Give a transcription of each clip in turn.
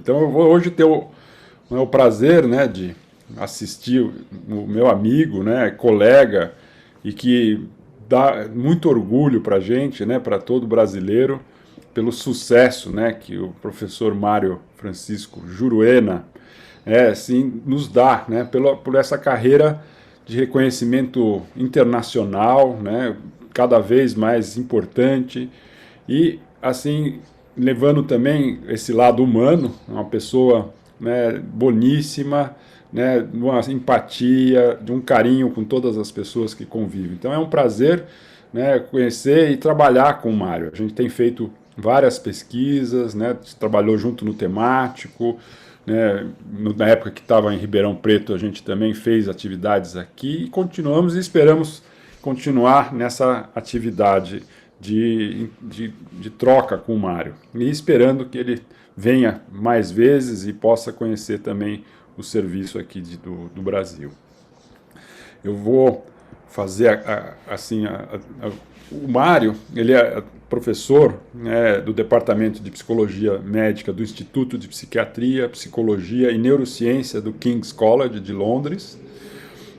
Então eu vou hoje ter o prazer, né, de assistir o meu amigo, né, colega, e que dá muito orgulho para a gente, né, para todo brasileiro, pelo sucesso, né, que o professor Mário Francisco Juruena assim, nos dá, né, por essa carreira de reconhecimento internacional, né, cada vez mais importante e assim levando também esse lado humano, uma pessoa, né, boníssima, né, de uma empatia, de um carinho com todas as pessoas que convivem. Então é um prazer, né, conhecer e trabalhar com o Mário. A gente tem feito várias pesquisas, né, trabalhou junto no temático, né, na época que estava em Ribeirão Preto a gente também fez atividades aqui e continuamos e esperamos continuar nessa atividade de troca com o Mário. E esperando que ele venha mais vezes e possa conhecer também o serviço aqui do Brasil. Eu vou fazer assim, o Mário, ele é professor, né, do Departamento de Psicologia Médica do Instituto de Psiquiatria, Psicologia e Neurociência do King's College de Londres.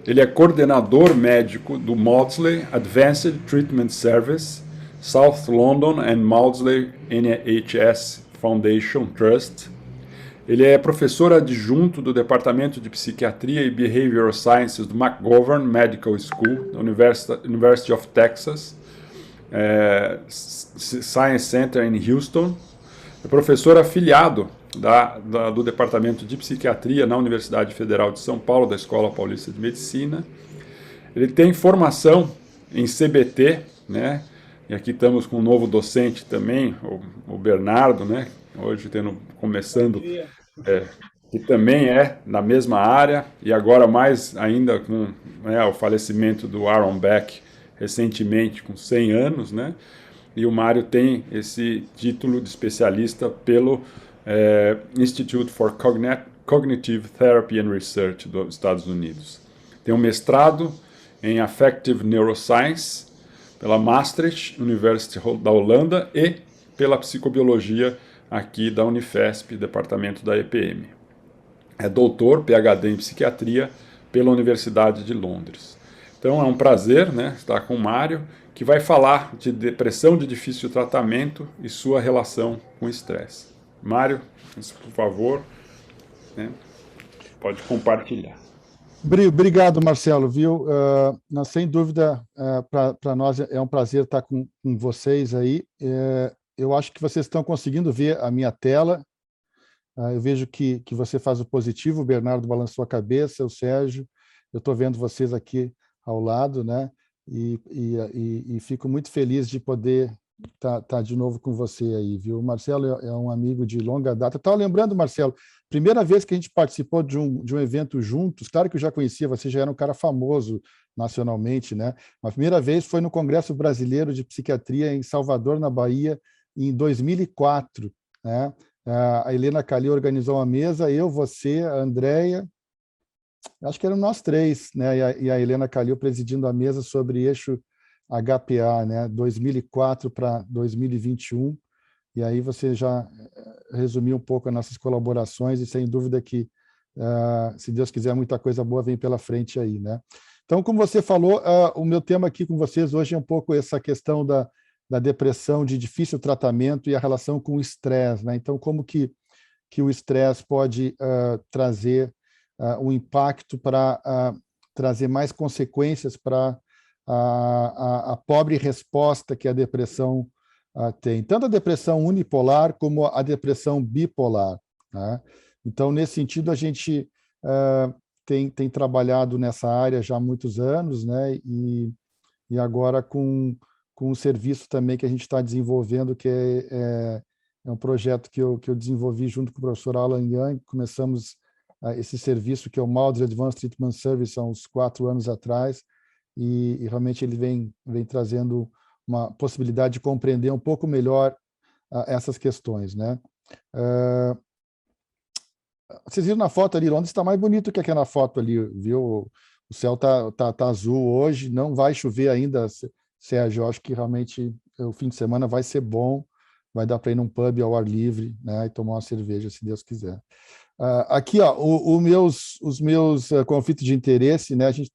Ele é coordenador médico do Maudsley Advanced Treatment Service, South London and Maudsley NHS Foundation Trust. Ele é professor adjunto do Departamento de Psiquiatria e Behavioral Sciences do McGovern Medical School, da University of Texas, Science Center em Houston. É professor afiliado do Departamento de Psiquiatria na Universidade Federal de São Paulo, da Escola Paulista de Medicina. Ele tem formação em CBT, né? E aqui estamos com um novo docente também, o Bernardo, né? Hoje começando, que também é na mesma área, e agora mais ainda com, né, o falecimento do Aaron Beck recentemente, com 100 anos, né? E o Mário tem esse título de especialista pelo Institute for Cognitive Therapy and Research dos Estados Unidos. Tem um mestrado em Affective Neuroscience pela Maastricht University da Holanda e pela psicobiologia aqui da Unifesp, departamento da EPM. É doutor, PhD em psiquiatria pela Universidade de Londres. Então é um prazer, né, estar com o Mário, que vai falar de depressão de difícil tratamento e sua relação com o estresse. Mário, por favor, né, pode compartilhar. Obrigado, Marcelo, viu? Sem dúvida, para nós é um prazer estar com vocês aí. Eu acho que vocês estão conseguindo ver a minha tela. Eu vejo que você faz o positivo, o Bernardo balançou a cabeça, o Sérgio, eu estou vendo vocês aqui ao lado, né? E fico muito feliz de poder estar de novo com você aí, viu? O Marcelo é um amigo de longa data. Estava lembrando, Marcelo, primeira vez que a gente participou de um evento juntos, claro que eu já conhecia, você já era um cara famoso nacionalmente, né? A primeira vez foi no Congresso Brasileiro de Psiquiatria em Salvador, na Bahia, em 2004, né? A Helena Calil organizou uma mesa, eu, você, a Andréia, acho que eram nós três, né? E a Helena Calil presidindo a mesa sobre eixo HPA, né? 2004 para 2021. E aí você já resumiu um pouco as nossas colaborações e sem dúvida que, se Deus quiser, muita coisa boa vem pela frente aí, né? Então, como você falou, o meu tema aqui com vocês hoje é um pouco essa questão da depressão de difícil tratamento e a relação com o estresse, né? Então, como que o estresse pode trazer um impacto para trazer mais consequências para a pobre resposta que a depressão tem. Tanto a depressão unipolar como a depressão bipolar, né? Então, nesse sentido, a gente tem trabalhado nessa área já há muitos anos, né? E agora com um serviço também que a gente está desenvolvendo, que é um projeto que eu desenvolvi junto com o professor Alan Young. Começamos esse serviço, que é o Maudsley Advanced Treatment Service, há uns 4 anos atrás, e realmente ele vem trazendo uma possibilidade de compreender um pouco melhor essas questões, né? Vocês viram na foto ali, Londres está mais bonito que aquela foto ali, viu? O céu tá azul hoje, não vai chover ainda, Sérgio. Eu acho que realmente o fim de semana vai ser bom. vai dar para ir num pub ao ar livre, né, e tomar uma cerveja, se Deus quiser. Aqui, ó, os meus conflitos de interesse, né, a gente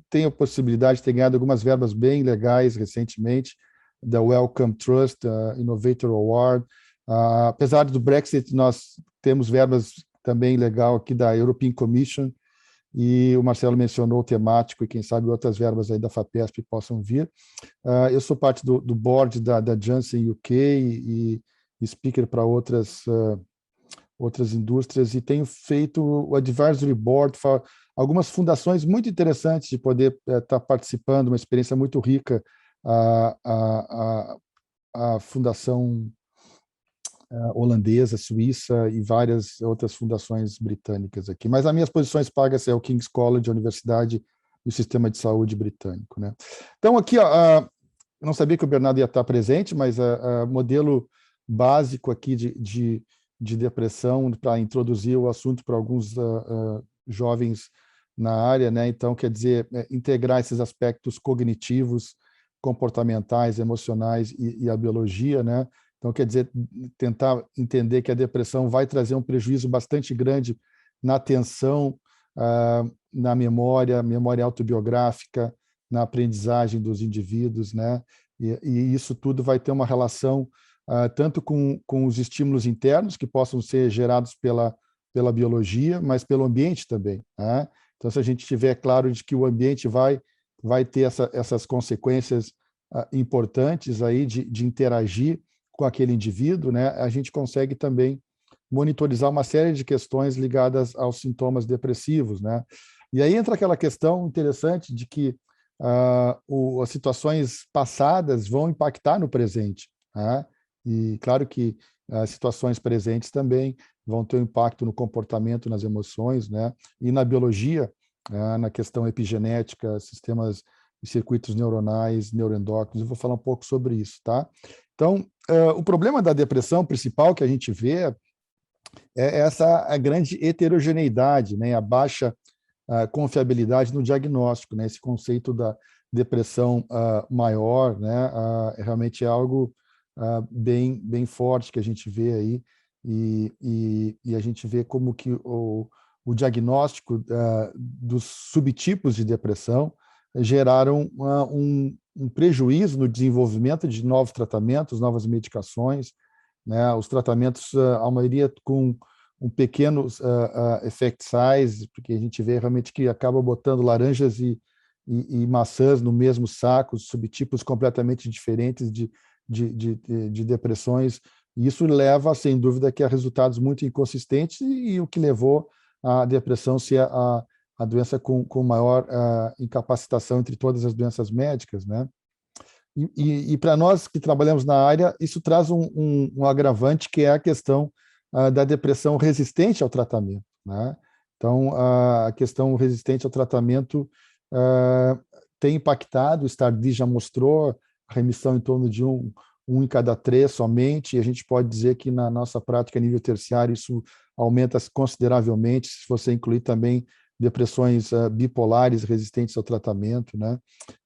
tem a possibilidade de ter ganhado algumas verbas bem legais recentemente, da Wellcome Trust, Innovator Award. Apesar do Brexit, nós temos verbas também legal aqui da European Commission, e o Marcelo mencionou o temático, e quem sabe outras verbas aí da FAPESP possam vir. Eu sou parte do board da Janssen UK e speaker para outras indústrias, e tenho feito o Advisory Board para algumas fundações muito interessantes de poder estar participando, uma experiência muito rica, a Fundação holandesa, suíça e várias outras fundações britânicas aqui. Mas as minhas posições pagas é o King's College, a Universidade e o Sistema de Saúde britânico, né? Então, aqui, ó, eu não sabia que o Bernardo ia estar presente, mas o modelo básico aqui de depressão, para introduzir o assunto para alguns jovens na área, né? Então, quer dizer, integrar esses aspectos cognitivos, comportamentais, emocionais e a biologia, né? Então, quer dizer, tentar entender que a depressão vai trazer um prejuízo bastante grande na atenção, na memória autobiográfica, na aprendizagem dos indivíduos, né? E isso tudo vai ter uma relação tanto com os estímulos internos, que possam ser gerados pela biologia, mas pelo ambiente também, né? Então, se a gente tiver claro de que o ambiente vai ter essas consequências importantes aí de interagir com aquele indivíduo, né, a gente consegue também monitorizar uma série de questões ligadas aos sintomas depressivos, né? E aí entra aquela questão interessante de que as situações passadas vão impactar no presente, né? E claro que as situações presentes também vão ter um impacto no comportamento, nas emoções, né? E na biologia, na questão epigenética, sistemas e circuitos neuronais, neuroendócrinos. Eu vou falar um pouco sobre isso, tá? Então, o problema da depressão principal que a gente vê é essa grande heterogeneidade, né? A baixa confiabilidade no diagnóstico, né? Esse conceito da depressão maior, né? Realmente é algo bem forte que a gente vê aí, e a gente vê como que o diagnóstico dos subtipos de depressão geraram um prejuízo no desenvolvimento de novos tratamentos, novas medicações, né? Os tratamentos, a maioria com um pequeno effect size, porque a gente vê realmente que acaba botando laranjas e maçãs no mesmo saco, subtipos completamente diferentes de depressões, e isso leva, sem dúvida, a resultados muito inconsistentes, e o que levou a depressão ser a doença com maior incapacitação entre todas as doenças médicas, né? E para nós que trabalhamos na área, isso traz um agravante, que é a questão da depressão resistente ao tratamento, né? Então, a questão resistente ao tratamento tem impactado, o STAR-D já mostrou a remissão em torno de um em cada 3 somente, e a gente pode dizer que na nossa prática a nível terciário isso aumenta consideravelmente, se você incluir também depressões bipolares resistentes ao tratamento, né?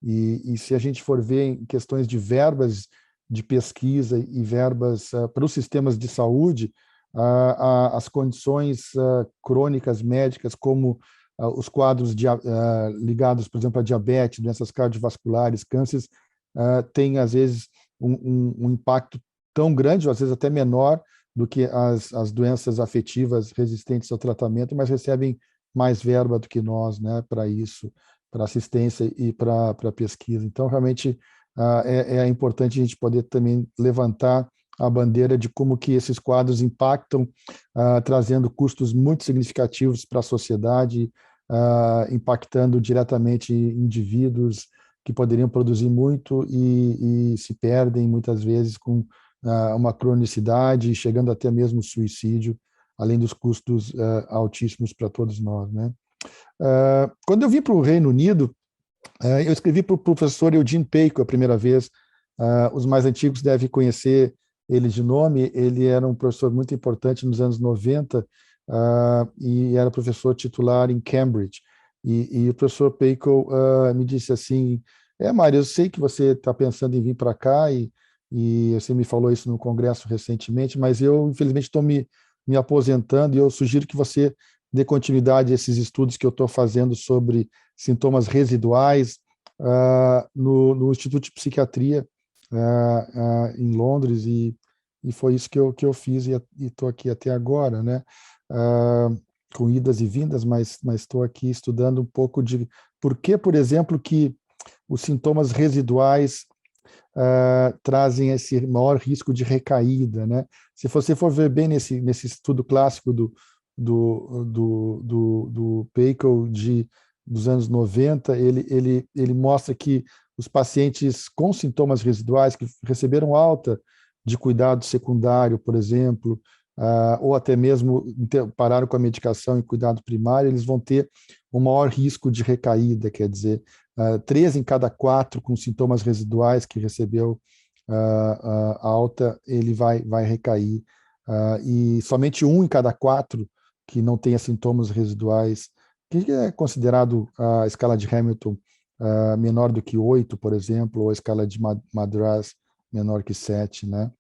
E se a gente for ver em questões de verbas de pesquisa e verbas para os sistemas de saúde, as condições crônicas médicas, como os quadros ligados, por exemplo, a diabetes, doenças cardiovasculares, cânceres, têm, às vezes, um impacto tão grande, ou às vezes até menor, do que as doenças afetivas resistentes ao tratamento, mas recebem mais verba do que nós, né, para isso, para assistência e para pesquisa. Então, realmente, é importante a gente poder também levantar a bandeira de como que esses quadros impactam, trazendo custos muito significativos para a sociedade, impactando diretamente indivíduos que poderiam produzir muito e se perdem muitas vezes com uma cronicidade, chegando até mesmo suicídio, além dos custos altíssimos para todos nós, né? Quando eu vim para o Reino Unido, eu escrevi para o professor Eugene Peiko a primeira vez. Os mais antigos devem conhecer ele de nome. Ele era um professor muito importante nos anos 90 e era professor titular em Cambridge. E o professor Peiko me disse assim: Mário, eu sei que você está pensando em vir para cá e você me falou isso no congresso recentemente, mas eu, infelizmente, estou me aposentando e eu sugiro que você dê continuidade a esses estudos que eu estou fazendo sobre sintomas residuais no Instituto de Psiquiatria em Londres, e foi isso que eu fiz e estou aqui até agora, né? Ah, com idas e vindas, mas estou aqui estudando um pouco de por que, por exemplo, que os sintomas residuais trazem esse maior risco de recaída, né? Se você for ver bem nesse estudo clássico do Paykel dos anos 90, ele mostra que os pacientes com sintomas residuais que receberam alta de cuidado secundário, por exemplo, ou até mesmo pararam com a medicação em cuidado primário, eles vão ter um maior risco de recaída, quer dizer, 3 em cada 4 com sintomas residuais que recebeu alta, ele vai recair. E somente 1 em cada 4 que não tenha sintomas residuais, que é considerado a escala de Hamilton menor do que 8, por exemplo, ou a escala de Madras menor que 7, né?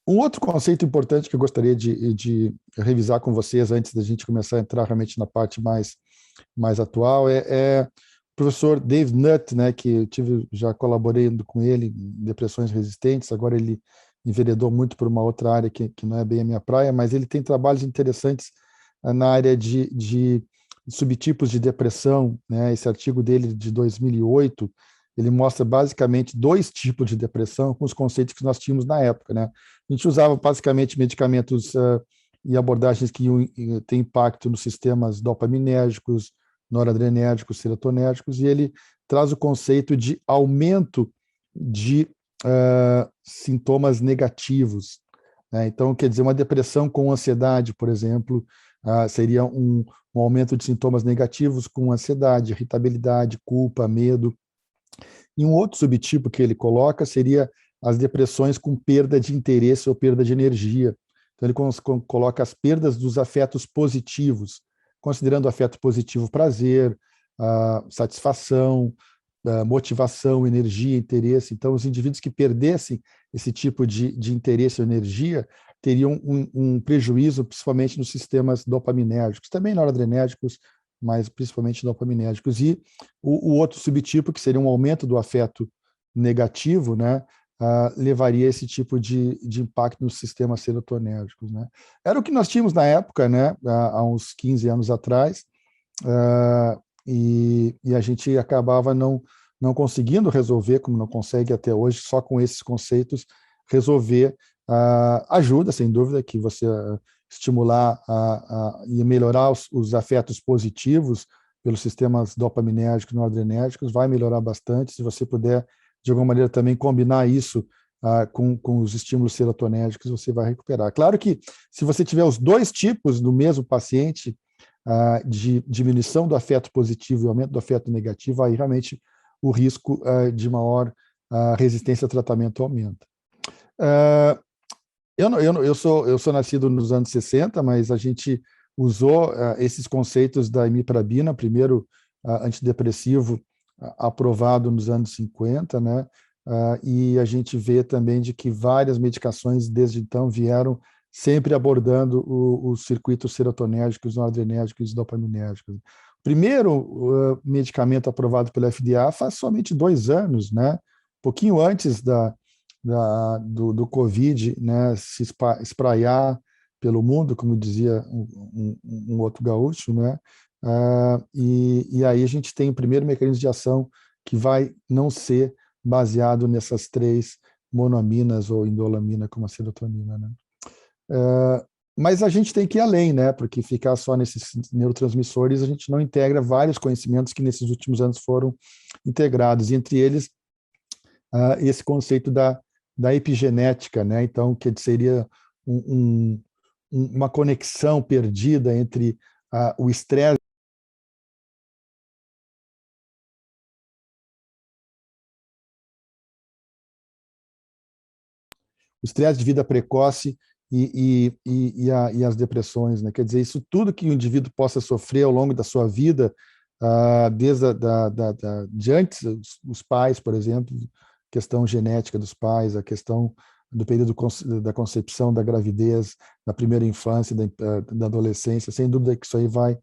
Um outro conceito importante que eu gostaria de revisar com vocês antes da gente começar a entrar realmente na parte mais atual é o professor Dave Nutt, né, que eu já colaborei com ele em depressões resistentes, agora ele enveredou muito por uma outra área que não é bem a minha praia, mas ele tem trabalhos interessantes na área de subtipos de depressão, né? Esse artigo dele de 2008, ele mostra basicamente 2 tipos de depressão com os conceitos que nós tínhamos na época, né? A gente usava basicamente medicamentos e abordagens que têm impacto nos sistemas dopaminérgicos, noradrenérgicos, serotonérgicos, e ele traz o conceito de aumento de sintomas negativos, né? Então, quer dizer, uma depressão com ansiedade, por exemplo, seria um aumento de sintomas negativos com ansiedade, irritabilidade, culpa, medo. E um outro subtipo que ele coloca seria as depressões com perda de interesse ou perda de energia. Então, ele coloca as perdas dos afetos positivos, considerando o afeto positivo prazer, satisfação, motivação, energia, interesse. Então, os indivíduos que perdessem esse tipo de interesse ou energia teriam um prejuízo, principalmente nos sistemas dopaminérgicos, também noradrenérgicos, mas principalmente dopaminérgicos. E o outro subtipo, que seria um aumento do afeto negativo, né, levaria a esse tipo de impacto nos sistemas serotonérgicos, né? Era o que nós tínhamos na época, né, há uns 15 anos atrás, e a gente acabava não conseguindo resolver, como não consegue até hoje, só com esses conceitos, resolver. Ajuda, sem dúvida, que você estimular e melhorar os afetos positivos pelos sistemas dopaminérgicos e noradrenérgicos, vai melhorar bastante. Se você puder, de alguma maneira, também combinar isso com os estímulos serotonérgicos, você vai recuperar. Claro que, se você tiver os 2 tipos no mesmo paciente, de diminuição do afeto positivo e aumento do afeto negativo, aí realmente o risco de maior resistência ao tratamento aumenta. Eu sou nascido nos anos 60, mas a gente usou esses conceitos da imiprabina, primeiro antidepressivo aprovado nos anos 50, né? E a gente vê também de que várias medicações desde então vieram sempre abordando os circuitos serotonérgicos, noradrenérgicos e dopaminérgicos. O primeiro medicamento aprovado pela FDA faz somente 2 anos, né? Pouquinho antes do Covid, né, se espraiar pelo mundo, como dizia um outro gaúcho, né? E aí a gente tem o primeiro mecanismo de ação que vai não ser baseado nessas 3 monoaminas ou indolamina, como a serotonina, né? Mas a gente tem que ir além, né? Porque ficar só nesses neurotransmissores, a gente não integra vários conhecimentos que nesses últimos anos foram integrados, entre eles esse conceito da epigenética, né? Então, que seria uma conexão perdida entre o estresse de vida precoce e as depressões, né? Quer dizer, isso tudo que o indivíduo possa sofrer ao longo da sua vida, desde de antes, os pais, por exemplo, questão genética dos pais, a questão do período da concepção, da gravidez, da primeira infância, da adolescência. Sem dúvida que isso aí vai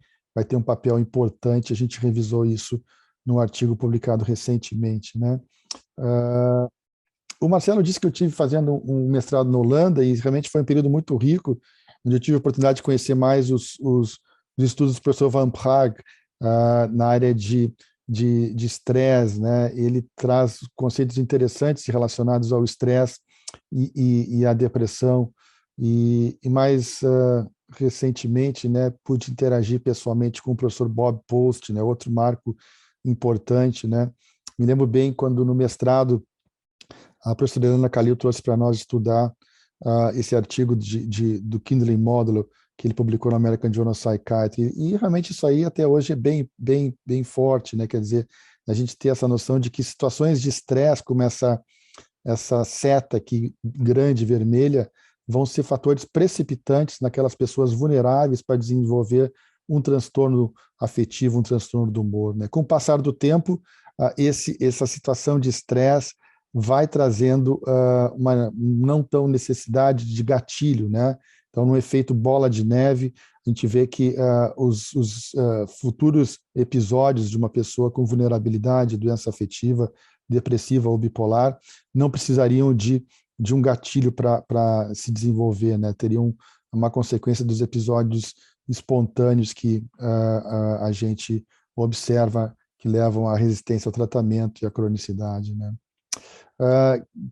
ter um papel importante. A gente revisou isso num artigo publicado recentemente, né? O Marcelo disse que eu tive fazendo um mestrado na Holanda e realmente foi um período muito rico, onde eu tive a oportunidade de conhecer mais os estudos do professor Van Praag na área de estresse, né? Ele traz conceitos interessantes relacionados ao estresse e à depressão. E mais recentemente, né, pude interagir pessoalmente com o professor Bob Post, né, outro marco importante, né? Me lembro bem quando no mestrado a professora Helena Calil trouxe para nós estudar esse artigo do Kindle Módulo que ele publicou no American Journal of Psychiatry, e realmente isso aí até hoje é bem forte, né? Quer dizer, a gente ter essa noção de que situações de estresse, como essa seta aqui grande, vermelha, vão ser fatores precipitantes naquelas pessoas vulneráveis para desenvolver um transtorno afetivo, um transtorno do humor, né? Com o passar do tempo, essa situação de estresse vai trazendo uma não tão necessidade de gatilho, né? Então, no efeito bola de neve, a gente vê que os futuros episódios de uma pessoa com vulnerabilidade, doença afetiva, depressiva ou bipolar, não precisariam de um gatilho para se desenvolver, né? Teriam uma consequência dos episódios espontâneos que a gente observa que levam à resistência ao tratamento e à cronicidade, né?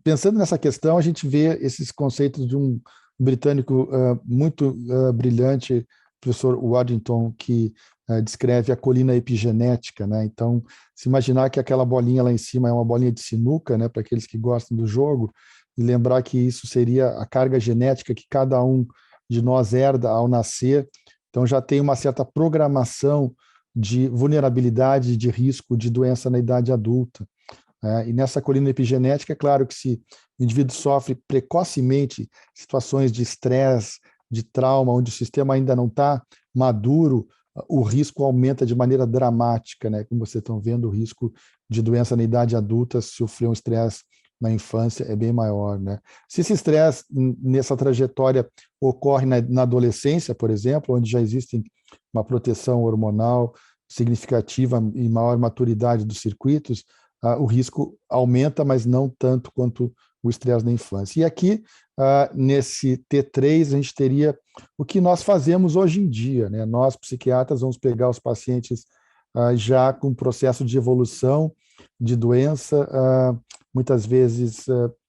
Pensando nessa questão, a gente vê esses conceitos de um britânico muito brilhante, professor Waddington, que descreve a colina epigenética, né? Então, se imaginar que aquela bolinha lá em cima é uma bolinha de sinuca, né, para aqueles que gostam do jogo, e lembrar que isso seria a carga genética que cada um de nós herda ao nascer, então já tem uma certa programação de vulnerabilidade, de risco de doença na idade adulta. E nessa colina epigenética, é claro que se o indivíduo sofre precocemente situações de estresse, de trauma, onde o sistema ainda não está maduro, o risco aumenta de maneira dramática, né? Como vocês estão vendo, o risco de doença na idade adulta, se sofrer um estresse na infância, é bem maior, né? Se esse estresse nessa trajetória ocorre na adolescência, por exemplo, onde já existe uma proteção hormonal significativa e maior maturidade dos circuitos, o risco aumenta, mas não tanto quanto o estresse na infância. E aqui, nesse T3, a gente teria o que nós fazemos hoje em dia, né? Nós, psiquiatras, vamos pegar os pacientes já com processo de evolução de doença, muitas vezes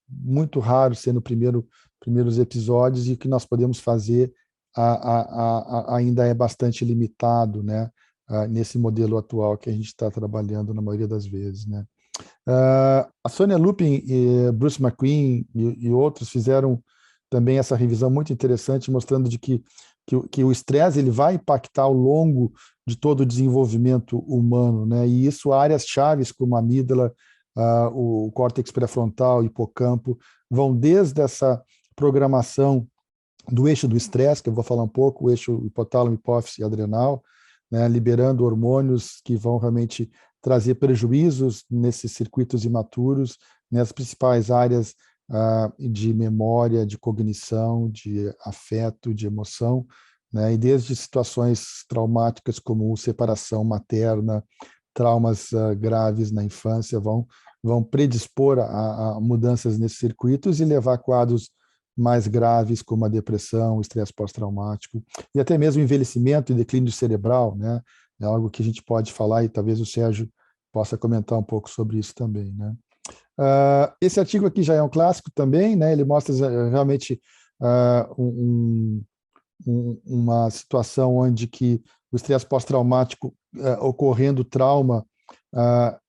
muito raro sendo primeiros episódios, e o que nós podemos fazer ainda é bastante limitado, né? Nesse modelo atual que a gente está trabalhando na maioria das vezes, né? A Sonia Lupin e Bruce McQueen e outros fizeram também essa revisão muito interessante, mostrando de que o estresse ele vai impactar ao longo de todo o desenvolvimento humano, né? E isso, áreas chaves como a amígdala, o córtex pré-frontal, hipocampo, vão desde essa programação do eixo do estresse, que eu vou falar um pouco, o eixo hipotálamo, hipófise e adrenal, né? Liberando hormônios que vão realmente trazer prejuízos nesses circuitos imaturos, nas principais áreas de memória, de cognição, de afeto, de emoção, né? E desde situações traumáticas como separação materna, traumas graves na infância, vão predispor a mudanças nesses circuitos e levar a quadros mais graves como a depressão, o estresse pós-traumático e até mesmo o envelhecimento e declínio cerebral, né? É algo que a gente pode falar e talvez o Sérgio possa comentar um pouco sobre isso também, né? Esse artigo aqui já é um clássico também, né? Ele mostra realmente uma situação onde que o estresse pós-traumático ocorrendo trauma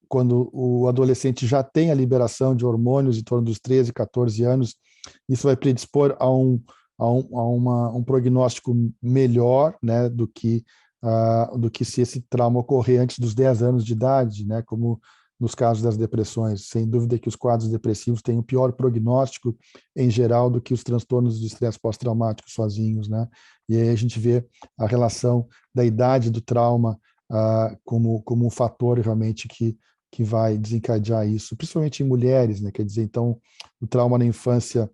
quando o adolescente já tem a liberação de hormônios em torno dos 13, 14 anos, isso vai predispor a um prognóstico melhor, né, do que se esse trauma ocorrer antes dos 10 anos de idade, né, como nos casos das depressões. Sem dúvida que os quadros depressivos têm um pior prognóstico em geral do que os transtornos de estresse pós-traumático sozinhos, né? E aí a gente vê a relação da idade do trauma como um fator realmente que que vai desencadear isso, principalmente em mulheres, né? Quer dizer, então, o trauma na infância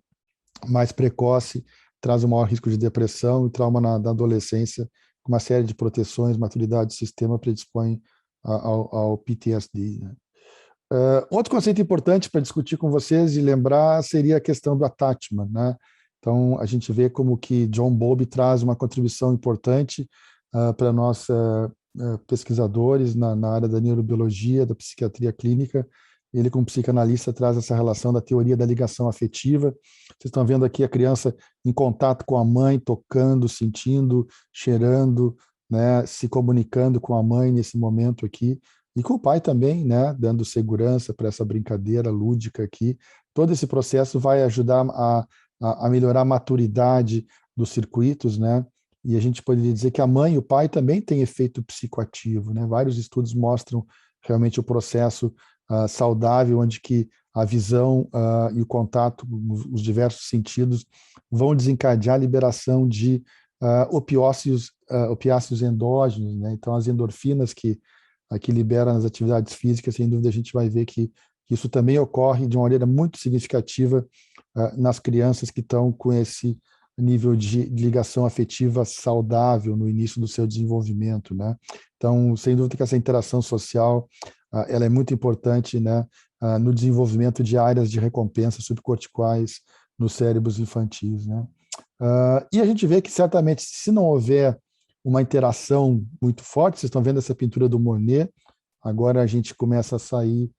mais precoce traz um maior risco de depressão, e o trauma na adolescência, com uma série de proteções, maturidade do sistema, predispõe ao PTSD, né? Outro conceito importante para discutir com vocês e lembrar seria a questão do attachment, né? Então, a gente vê como que John Bowlby traz uma contribuição importante para nós pesquisadores na área da neurobiologia, da psiquiatria clínica. Ele, como psicanalista, traz essa relação da teoria da ligação afetiva. Vocês estão vendo aqui a criança em contato com a mãe, tocando, sentindo, cheirando, né, se comunicando com a mãe nesse momento aqui. E com o pai também, né, dando segurança para essa brincadeira lúdica aqui. Todo esse processo vai ajudar a melhorar a maturidade dos circuitos, né? E a gente poderia dizer que a mãe e o pai também têm efeito psicoativo, né? Vários estudos mostram realmente o processo saudável, onde que a visão e o contato, os diversos sentidos, vão desencadear a liberação de opiáceos endógenos, né? Então, as endorfinas que aqui libera nas atividades físicas, sem dúvida a gente vai ver que isso também ocorre de uma maneira muito significativa nas crianças que estão com esse nível de ligação afetiva saudável no início do seu desenvolvimento, né? Então, sem dúvida que essa interação social ela é muito importante, né, no desenvolvimento de áreas de recompensa subcorticais nos cérebros infantis, né? E a gente vê que certamente, se não houver uma interação muito forte, vocês estão vendo essa pintura do Monet, agora a gente começa a sair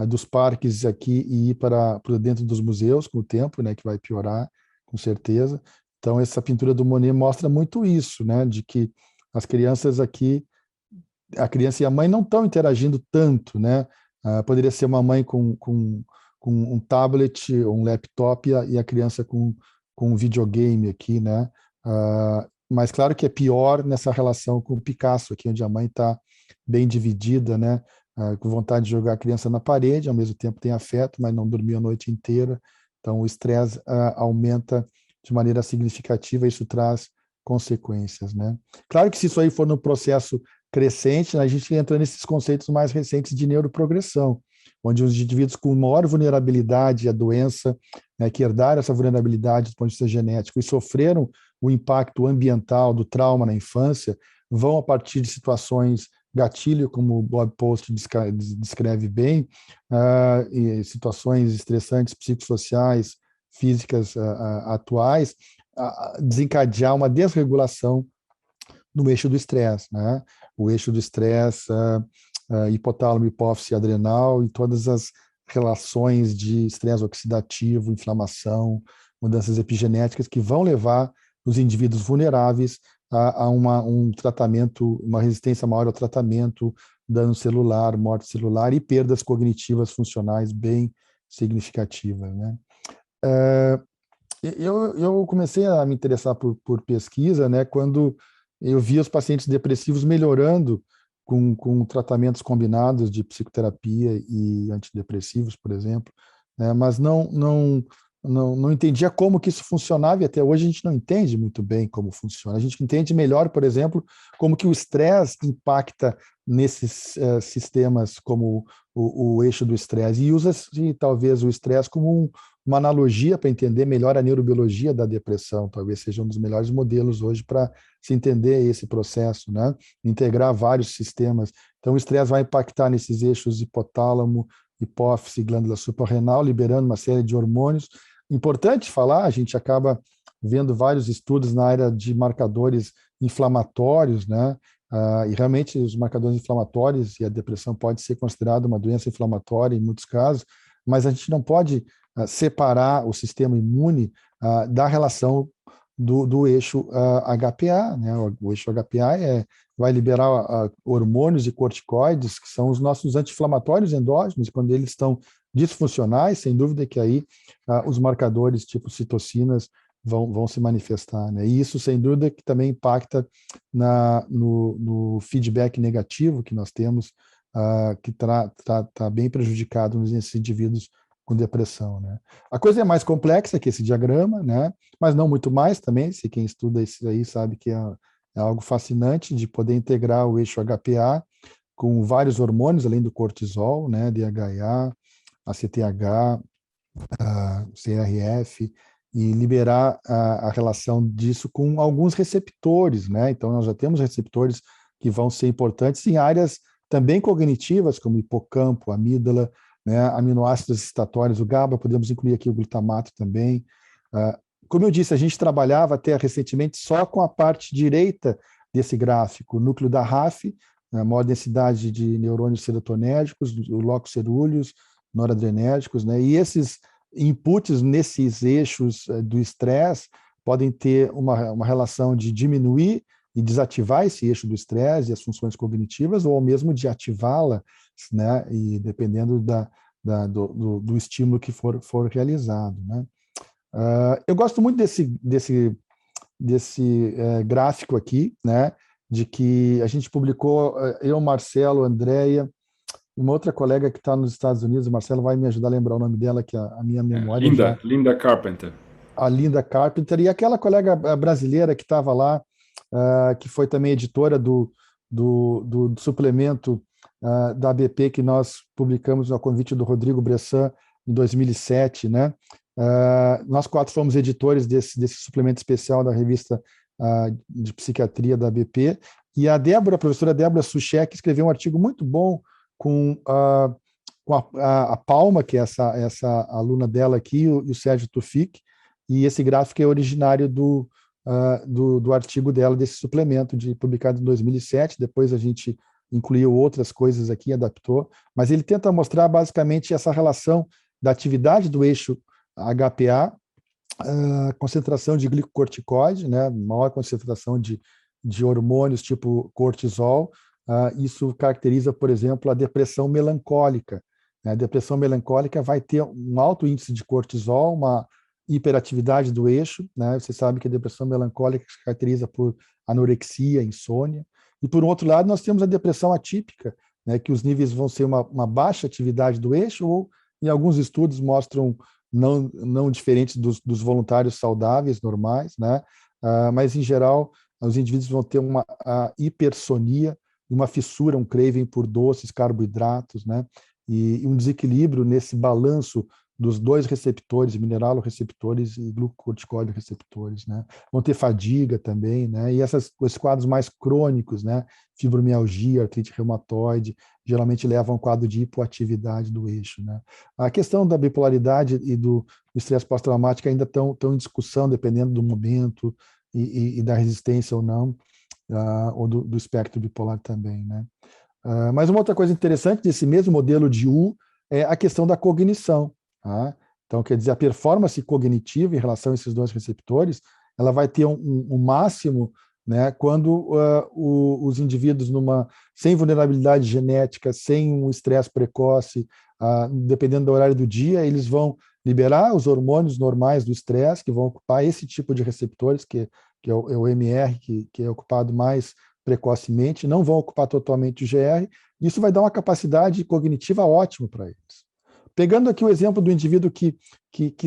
dos parques aqui e ir para dentro dos museus com o tempo, né, que vai piorar, com certeza. Então, essa pintura do Monet mostra muito isso, né, de que as crianças aqui, a criança e a mãe não estão interagindo tanto, né? Poderia ser uma mãe com um tablet, um laptop e a criança com um videogame aqui, né? Mas claro que é pior nessa relação com o Picasso aqui, onde a mãe está bem dividida, né? Com vontade de jogar a criança na parede, ao mesmo tempo tem afeto, mas não dormiu a noite inteira. Então o estresse aumenta de maneira significativa, isso traz consequências, né? Claro que se isso aí for no processo crescente, né, a gente entra nesses conceitos mais recentes de neuroprogressão, onde os indivíduos com maior vulnerabilidade à doença, né, que herdaram essa vulnerabilidade do ponto de vista genético e sofreram o impacto ambiental do trauma na infância, vão, a partir de situações gatilho, como o Bob Post descreve bem, e situações estressantes psicossociais, físicas atuais, desencadear uma desregulação no eixo do estresse, né? O eixo do estresse, hipotálamo, hipófise, adrenal e todas as relações de estresse oxidativo, inflamação, mudanças epigenéticas que vão levar os indivíduos vulneráveis a um tratamento, uma resistência maior ao tratamento, dano celular, morte celular e perdas cognitivas funcionais bem significativas, né? Eu comecei a me interessar por pesquisa, né, quando eu vi os pacientes depressivos melhorando com tratamentos combinados de psicoterapia e antidepressivos, por exemplo, né, mas não entendia como que isso funcionava, e até hoje a gente não entende muito bem como funciona. A gente entende melhor, por exemplo, como que o estresse impacta nesses sistemas como o eixo do estresse, e usa-se talvez o estresse como uma analogia para entender melhor a neurobiologia da depressão. Talvez seja um dos melhores modelos hoje para se entender esse processo, né? Integrar vários sistemas. Então, o estresse vai impactar nesses eixos hipotálamo, hipófise, glândula suprarrenal, liberando uma série de hormônios. Importante falar, a gente acaba vendo vários estudos na área de marcadores inflamatórios, né? E realmente os marcadores inflamatórios, e a depressão pode ser considerada uma doença inflamatória em muitos casos, mas a gente não pode separar o sistema imune da relação do eixo HPA, né? O eixo HPA vai liberar hormônios e corticoides, que são os nossos anti-inflamatórios endógenos, e quando eles estão disfuncionais, sem dúvida que aí os marcadores tipo citocinas vão se manifestar, né? E isso, sem dúvida, que também impacta no feedback negativo que nós temos, que está bem prejudicado nesses indivíduos com depressão, né? A coisa é mais complexa que esse diagrama, né? Mas não muito mais também, se quem estuda isso aí sabe que é algo fascinante de poder integrar o eixo HPA com vários hormônios, além do cortisol, né, DHA, ACTH, CRF, e liberar a relação disso com alguns receptores, né? Então, nós já temos receptores que vão ser importantes em áreas também cognitivas, como hipocampo, amígdala, né? Aminoácidos excitatórios, o GABA, podemos incluir aqui o glutamato também. Como eu disse, a gente trabalhava até recentemente só com a parte direita desse gráfico, o núcleo da RAF, a maior densidade de neurônios serotonérgicos, o locus cerúleus, noradrenérgicos, né? E esses inputs nesses eixos do estresse podem ter uma relação de diminuir e desativar esse eixo do estresse e as funções cognitivas, ou mesmo de ativá-la, né? E dependendo do estímulo que for realizado, né? Eu gosto muito desse gráfico aqui, né? De que a gente publicou, eu, Marcelo, Andréia, uma outra colega que está nos Estados Unidos, o Marcelo vai me ajudar a lembrar o nome dela, que a minha memória já... Linda Carpenter. A Linda Carpenter, e aquela colega brasileira que estava lá, que foi também editora do suplemento da ABP, que nós publicamos a convite do Rodrigo Bressan em 2007, né? Nós 4 fomos editores desse suplemento especial da revista de psiquiatria da ABP, e a professora Débora Suchek, escreveu um artigo muito bom com a Palma, que é essa aluna dela aqui, e o Sérgio Tufik, e esse gráfico é originário do artigo dela, desse suplemento, publicado em 2007, depois a gente incluiu outras coisas aqui, adaptou, mas ele tenta mostrar basicamente essa relação da atividade do eixo HPA, concentração de glicocorticoide, né, maior concentração de hormônios tipo cortisol. Isso caracteriza, por exemplo, a depressão melancólica. A depressão melancólica vai ter um alto índice de cortisol, uma hiperatividade do eixo, né? Você sabe que a depressão melancólica se caracteriza por anorexia, insônia. E, por outro lado, nós temos a depressão atípica, né? Que os níveis vão ser uma baixa atividade do eixo, ou, em alguns estudos, mostram não diferentes dos voluntários saudáveis, normais, né? Mas, em geral, os indivíduos vão ter uma hipersonia, uma fissura, um craving por doces, carboidratos, né? E um desequilíbrio nesse balanço dos 2 receptores, mineraloreceptores e glucocorticoide receptores, né? Vão ter fadiga também, né? E esses quadros mais crônicos, né? Fibromialgia, artrite reumatoide, geralmente levam a um quadro de hipoatividade do eixo, né? A questão da bipolaridade e do estresse pós-traumático ainda estão em discussão, dependendo do momento e da resistência ou não, ou do espectro bipolar também, né? Mas uma outra coisa interessante desse mesmo modelo de U é a questão da cognição. Tá? Então, quer dizer, a performance cognitiva em relação a esses 2 receptores, ela vai ter um máximo, né, quando os indivíduos sem vulnerabilidade genética, sem um estresse precoce, dependendo do horário do dia, eles vão liberar os hormônios normais do estresse, que vão ocupar esse tipo de receptores, que é o MR, que é ocupado mais precocemente, não vão ocupar totalmente o GR. Isso vai dar uma capacidade cognitiva ótima para eles. Pegando aqui o exemplo do indivíduo que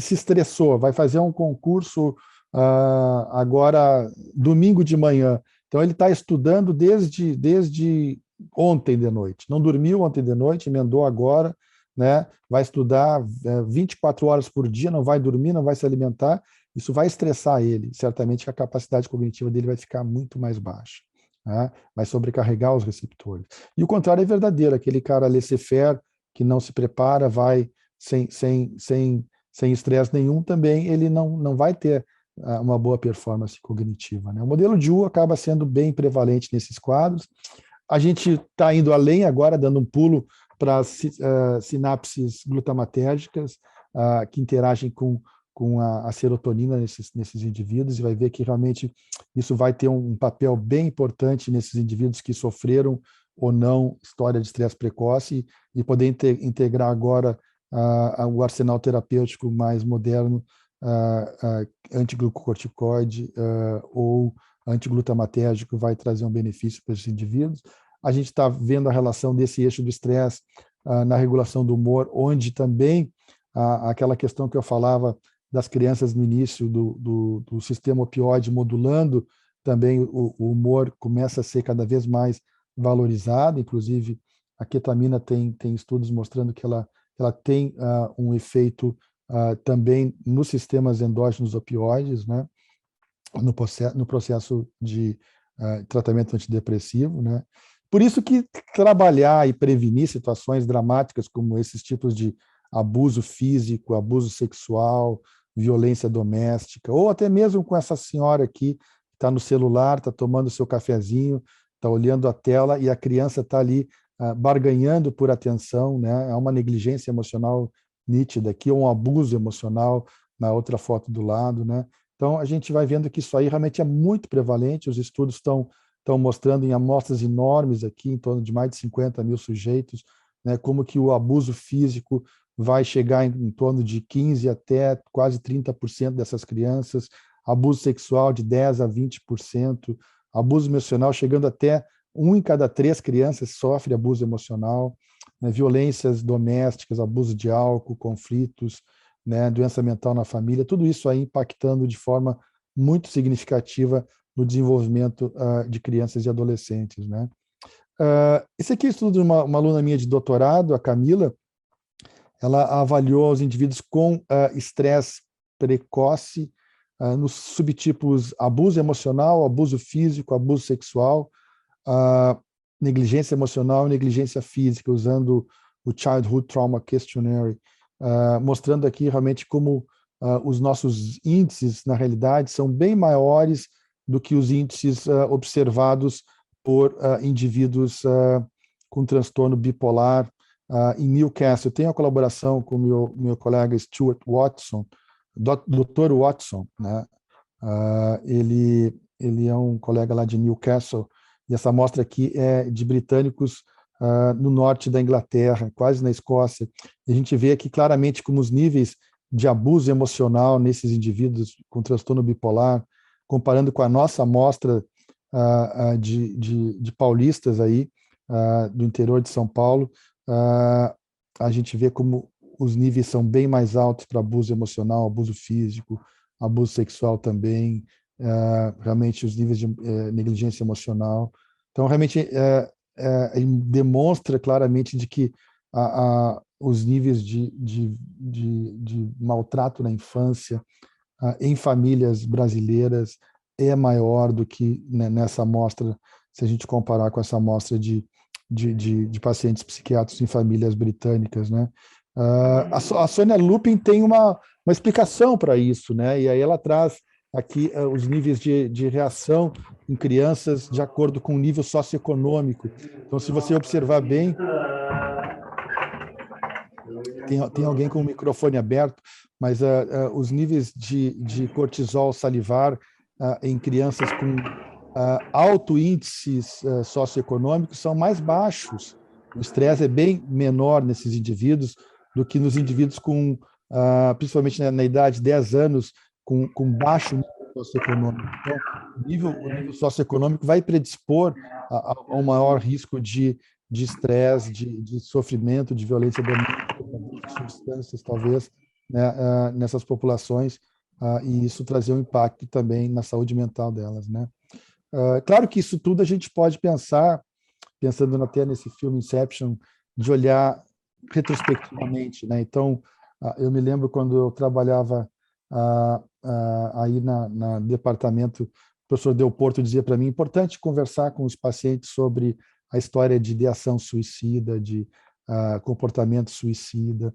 se estressou, vai fazer um concurso agora, domingo de manhã. Então, ele está estudando desde ontem de noite. Não dormiu ontem de noite, emendou agora, né? Vai estudar 24 horas por dia, não vai dormir, não vai se alimentar. Isso vai estressar ele. Certamente a capacidade cognitiva dele vai ficar muito mais baixa. Né? Vai sobrecarregar os receptores. E o contrário é verdadeiro. Aquele cara laissez-faire, que não se prepara, vai sem estresse nenhum, também ele não vai ter uma boa performance cognitiva. Né? O modelo de U acaba sendo bem prevalente nesses quadros. A gente está indo além agora, dando um pulo para sinapses glutamatérgicas, que interagem com a serotonina nesses indivíduos, e vai ver que realmente isso vai ter um papel bem importante nesses indivíduos que sofreram ou não história de estresse precoce, e poder integrar agora o arsenal terapêutico mais moderno, antiglucocorticoide ou antiglutamatérgico, vai trazer um benefício para esses indivíduos. A gente está vendo a relação desse eixo do estresse na regulação do humor, onde também aquela questão que eu falava das crianças no início do sistema opioide modulando, também o humor começa a ser cada vez mais valorizada, inclusive a ketamina tem estudos mostrando que ela tem um efeito também nos sistemas endógenos opioides, né, no processo de tratamento antidepressivo, né. Por isso que trabalhar e prevenir situações dramáticas como esses tipos de abuso físico, abuso sexual, violência doméstica, ou até mesmo com essa senhora aqui, que está no celular, está tomando seu cafezinho, está olhando a tela e a criança está ali barganhando por atenção, né? Há uma negligência emocional nítida aqui, ou um abuso emocional na outra foto do lado, né? Então, a gente vai vendo que isso aí realmente é muito prevalente, os estudos estão mostrando em amostras enormes aqui, em torno de mais de 50 mil sujeitos, né, como que o abuso físico vai chegar em torno de 15% até quase 30% dessas crianças, abuso sexual de 10% a 20%, abuso emocional chegando até 1 em cada 3 crianças sofre abuso emocional, né, violências domésticas, abuso de álcool, conflitos, né, doença mental na família, tudo isso aí impactando de forma muito significativa no desenvolvimento de crianças e adolescentes, né? Esse aqui é estudo de uma aluna minha de doutorado, a Camila. Ela avaliou os indivíduos com estresse precoce nos subtipos abuso emocional, abuso físico, abuso sexual, negligência emocional e negligência física, usando o Childhood Trauma Questionnaire, mostrando aqui realmente como os nossos índices, na realidade, são bem maiores do que os índices observados por indivíduos com transtorno bipolar em Newcastle. Eu tenho a colaboração com o meu colega Stuart Watson, Dr. Watson, né? Ele é um colega lá de Newcastle, e essa amostra aqui é de britânicos no norte da Inglaterra, quase na Escócia. E a gente vê aqui claramente como os níveis de abuso emocional nesses indivíduos com transtorno bipolar, comparando com a nossa amostra de paulistas aí, do interior de São Paulo, a gente vê como os níveis são bem mais altos para abuso emocional, abuso físico, abuso sexual também, realmente os níveis de negligência emocional. Então, realmente, demonstra claramente de que os níveis de maltrato na infância em famílias brasileiras é maior do que, né, nessa amostra, se a gente comparar com essa amostra de pacientes psiquiátricos em famílias britânicas, né? A Sônia Lupin tem uma explicação para isso, né? E aí ela traz aqui os níveis de reação em crianças de acordo com o nível socioeconômico. Então, se você observar bem, tem alguém com o microfone aberto, mas os níveis de cortisol salivar em crianças com alto índices socioeconômicos são mais baixos. O estresse é bem menor nesses indivíduos do que nos indivíduos com, principalmente na idade de 10 anos, com baixo nível socioeconômico. Então, o nível socioeconômico vai predispor a um maior risco de estresse, de sofrimento, de violência doméstica, de substâncias, talvez, né, nessas populações, e isso trazer um impacto também na saúde mental delas, né? Claro que isso tudo a gente pode pensar, pensando até nesse filme Inception, de olhar retrospectivamente, né? Então, eu me lembro quando eu trabalhava aí na departamento, o professor Del Porto dizia para mim, importante conversar com os pacientes sobre a história de ideação suicida, de comportamento suicida,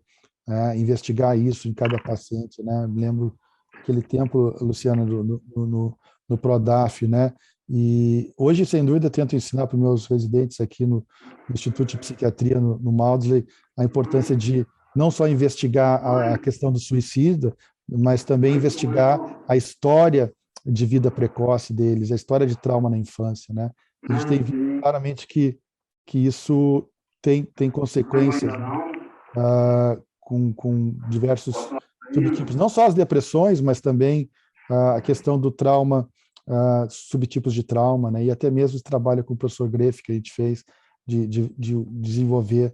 investigar isso em cada paciente, né? Me lembro aquele tempo, Luciana, no Prodaf, né? E hoje, sem dúvida, tento ensinar para os meus residentes aqui no Instituto de Psiquiatria, no Maudsley, a importância de não só investigar a questão do suicídio, mas também investigar a história de vida precoce deles, a história de trauma na infância, né? A gente tem visto claramente que isso tem consequências, né? Com diversos subtipos, não só as depressões, mas também a questão do trauma, subtipos de trauma, né? E até mesmo o trabalho com o professor Greff que a gente fez de desenvolver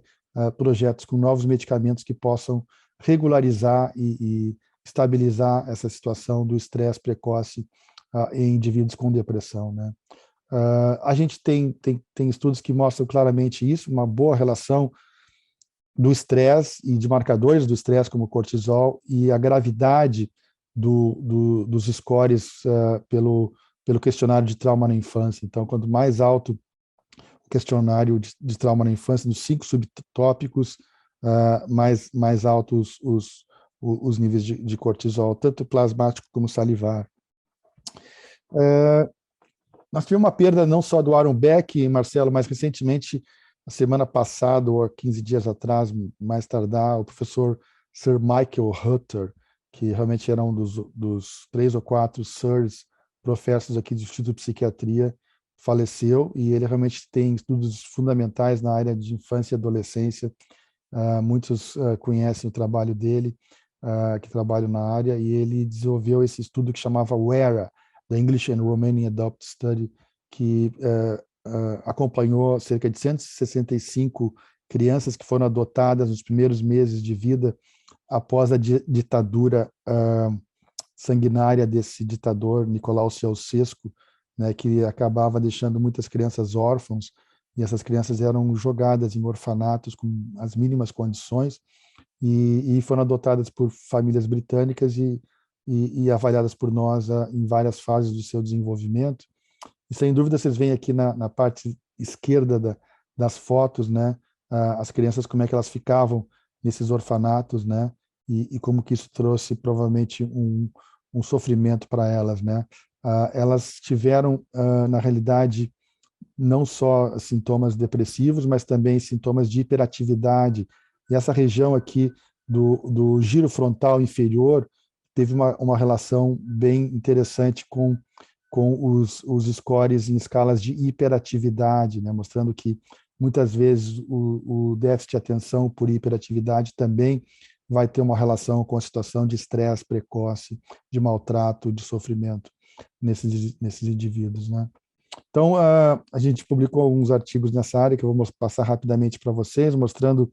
projetos com novos medicamentos que possam regularizar e estabilizar essa situação do estresse precoce em indivíduos com depressão, né? A gente tem estudos que mostram claramente isso, uma boa relação do estresse e de marcadores do estresse, como o cortisol, e a gravidade dos scores pelo questionário de trauma na infância. Então, quanto mais alto o questionário de trauma na infância, nos 5 subtópicos, mais altos os níveis de cortisol, tanto plasmático como salivar. Nós tivemos uma perda não só do Aaron Beck, Marcelo, mas recentemente, a semana passada, ou 15 dias atrás, mais tardar, o professor Sir Michael Hutter, que realmente era um dos 3 ou 4 Sirs professores aqui do Instituto de Psiquiatria, faleceu, e ele realmente tem estudos fundamentais na área de infância e adolescência. Muitos conhecem o trabalho dele, que trabalham na área, e ele desenvolveu esse estudo que chamava WERA, The English and Romanian Adopt Study, que acompanhou cerca de 165 crianças que foram adotadas nos primeiros meses de vida após a ditadura sanguinária desse ditador, Nicolau Ceausescu, né, que acabava deixando muitas crianças órfãos, e essas crianças eram jogadas em orfanatos com as mínimas condições, e foram adotadas por famílias britânicas e avaliadas por nós em várias fases do seu desenvolvimento. E sem dúvida vocês veem aqui na parte esquerda das fotos, né, as crianças, como é que elas ficavam nesses orfanatos, né, e como que isso trouxe provavelmente um sofrimento para elas, né. Elas tiveram, na realidade, não só sintomas depressivos, mas também sintomas de hiperatividade. E essa região aqui do giro frontal inferior teve uma relação bem interessante com os scores em escalas de hiperatividade, né? Mostrando que muitas vezes o déficit de atenção por hiperatividade também vai ter uma relação com a situação de estresse precoce, de maltrato, de sofrimento nesses indivíduos, né? Então, a gente publicou alguns artigos nessa área que eu vou passar rapidamente para vocês, mostrando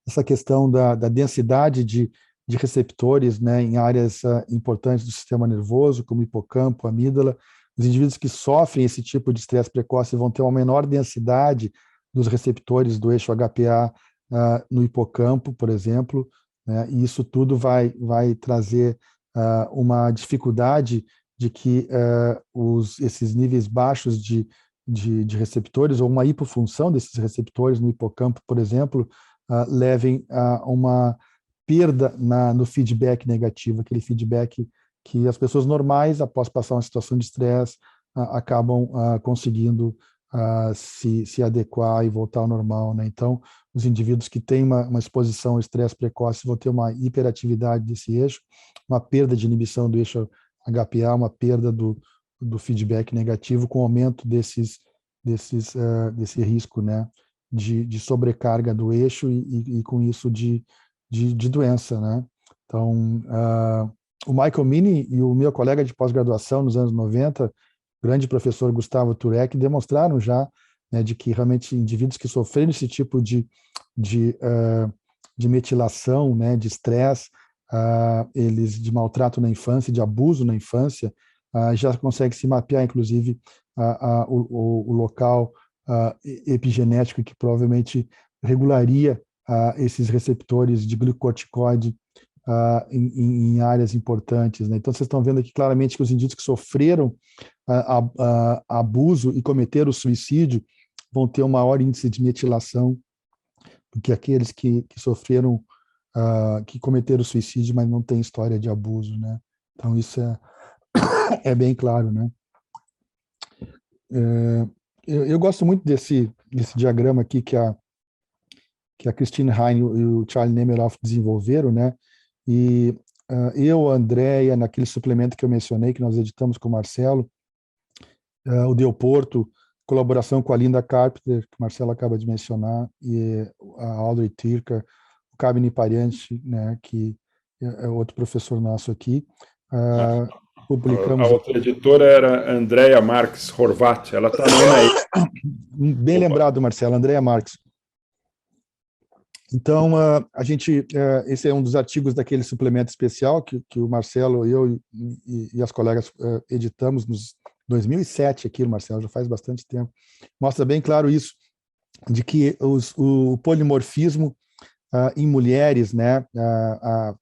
essa questão da densidade de receptores, né, em áreas importantes do sistema nervoso, como hipocampo, amígdala. Os indivíduos que sofrem esse tipo de estresse precoce vão ter uma menor densidade dos receptores do eixo HPA no hipocampo, por exemplo, né, e isso tudo vai trazer uma dificuldade de que esses níveis baixos de receptores, ou uma hipofunção desses receptores no hipocampo, por exemplo, levem a uma perda no feedback negativo, aquele feedback que as pessoas normais, após passar uma situação de estresse, acabam conseguindo se adequar e voltar ao normal, né? Então, os indivíduos que têm uma exposição ao estresse precoce vão ter uma hiperatividade desse eixo, uma perda de inibição do eixo HPA, uma perda do feedback negativo, com aumento desse risco, né, de sobrecarga do eixo e com isso de doença, né? Então, o Michael Mini e o meu colega de pós-graduação nos anos 90, o grande professor Gustavo Turek, demonstraram já, né, de que realmente indivíduos que sofreram esse tipo de metilação, né, de estresse, eles de maltrato na infância, de abuso na infância, já consegue se mapear, inclusive, o local epigenético que provavelmente regularia esses receptores de glicocorticoide em áreas importantes, né? Então, vocês estão vendo aqui claramente que os indivíduos que sofreram abuso e cometeram suicídio vão ter um maior índice de metilação do que aqueles que sofreram, que cometeram suicídio, mas não têm história de abuso, né? Então, isso é bem claro, né? Eu gosto muito desse diagrama aqui que a Christine Hein e o Charlie Nemiroff desenvolveram, né? E eu, a Andrea, naquele suplemento que eu mencionei, que nós editamos com o Marcelo, o Del Porto, colaboração com a Linda Carpenter, que o Marcelo acaba de mencionar, e a Audrey Tirker, o Cabini Pariante, né, que é outro professor nosso aqui. Publicamos... A outra editora era Andrea Marques Horvat, ela está na Bem lembrado, Marcelo, Andrea Marques. Então, esse é um dos artigos daquele suplemento especial que o Marcelo, eu e as colegas editamos nos 2007 aquilo, Marcelo, já faz bastante tempo. Mostra bem claro isso, de que o polimorfismo em mulheres, né,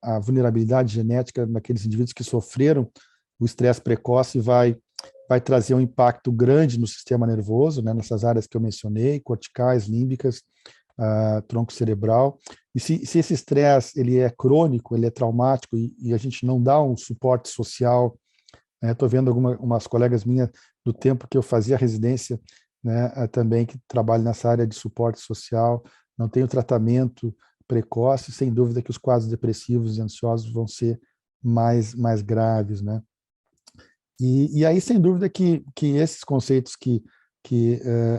a vulnerabilidade genética naqueles indivíduos que sofreram o estresse precoce vai trazer um impacto grande no sistema nervoso, né, nessas áreas que eu mencionei, corticais, límbicas, tronco cerebral. E se esse estresse ele é crônico, ele é traumático e a gente não dá um suporte social, estou vendo umas colegas minhas do tempo que eu fazia residência, né, também que trabalham nessa área de suporte social, não tem o tratamento precoce, sem dúvida que os quadros depressivos e ansiosos vão ser mais graves, né? E aí, sem dúvida que esses conceitos que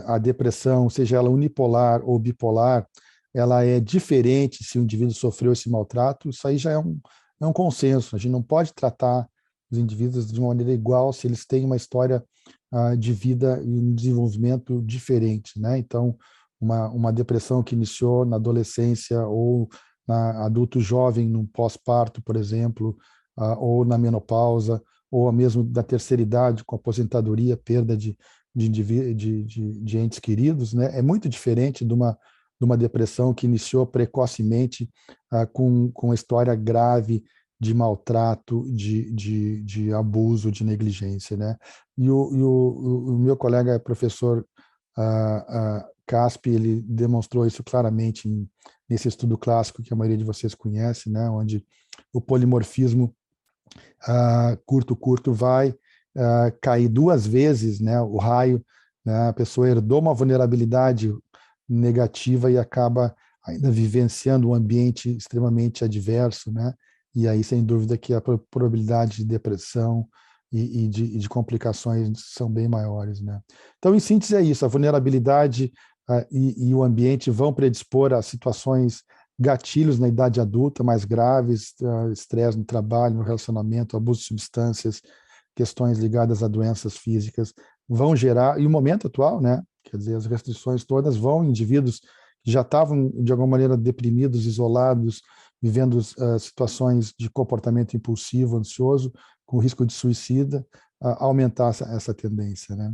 a depressão, seja ela unipolar ou bipolar, ela é diferente se o indivíduo sofreu esse maltrato, isso aí já é um consenso. A gente não pode tratar os indivíduos de uma maneira igual se eles têm uma história de vida e um desenvolvimento diferente, né? Então, uma depressão que iniciou na adolescência ou na adulto jovem, num pós-parto, por exemplo, ou na menopausa, ou mesmo da terceira idade, com aposentadoria, perda de entes queridos, né? É muito diferente de uma depressão que iniciou precocemente com uma história grave de maltrato, de abuso, de negligência, né? E o meu colega professor Caspi, ele demonstrou isso claramente nesse estudo clássico que a maioria de vocês conhece, né? Onde o polimorfismo curto vai cair 2 vezes, né, o raio, né, a pessoa herdou uma vulnerabilidade negativa e acaba ainda vivenciando um ambiente extremamente adverso, né, e aí, sem dúvida, que a probabilidade de depressão e de complicações são bem maiores, né. Então, em síntese, é isso, a vulnerabilidade e o ambiente vão predispor a situações gatilhos na idade adulta mais graves, estresse no trabalho, no relacionamento, abuso de substâncias, questões ligadas a doenças físicas, vão gerar, e o momento atual, né, quer dizer, as restrições todas vão em indivíduos que já estavam, de alguma maneira, deprimidos, isolados, vivendo situações de comportamento impulsivo, ansioso, com risco de suicida, aumentar essa tendência, né.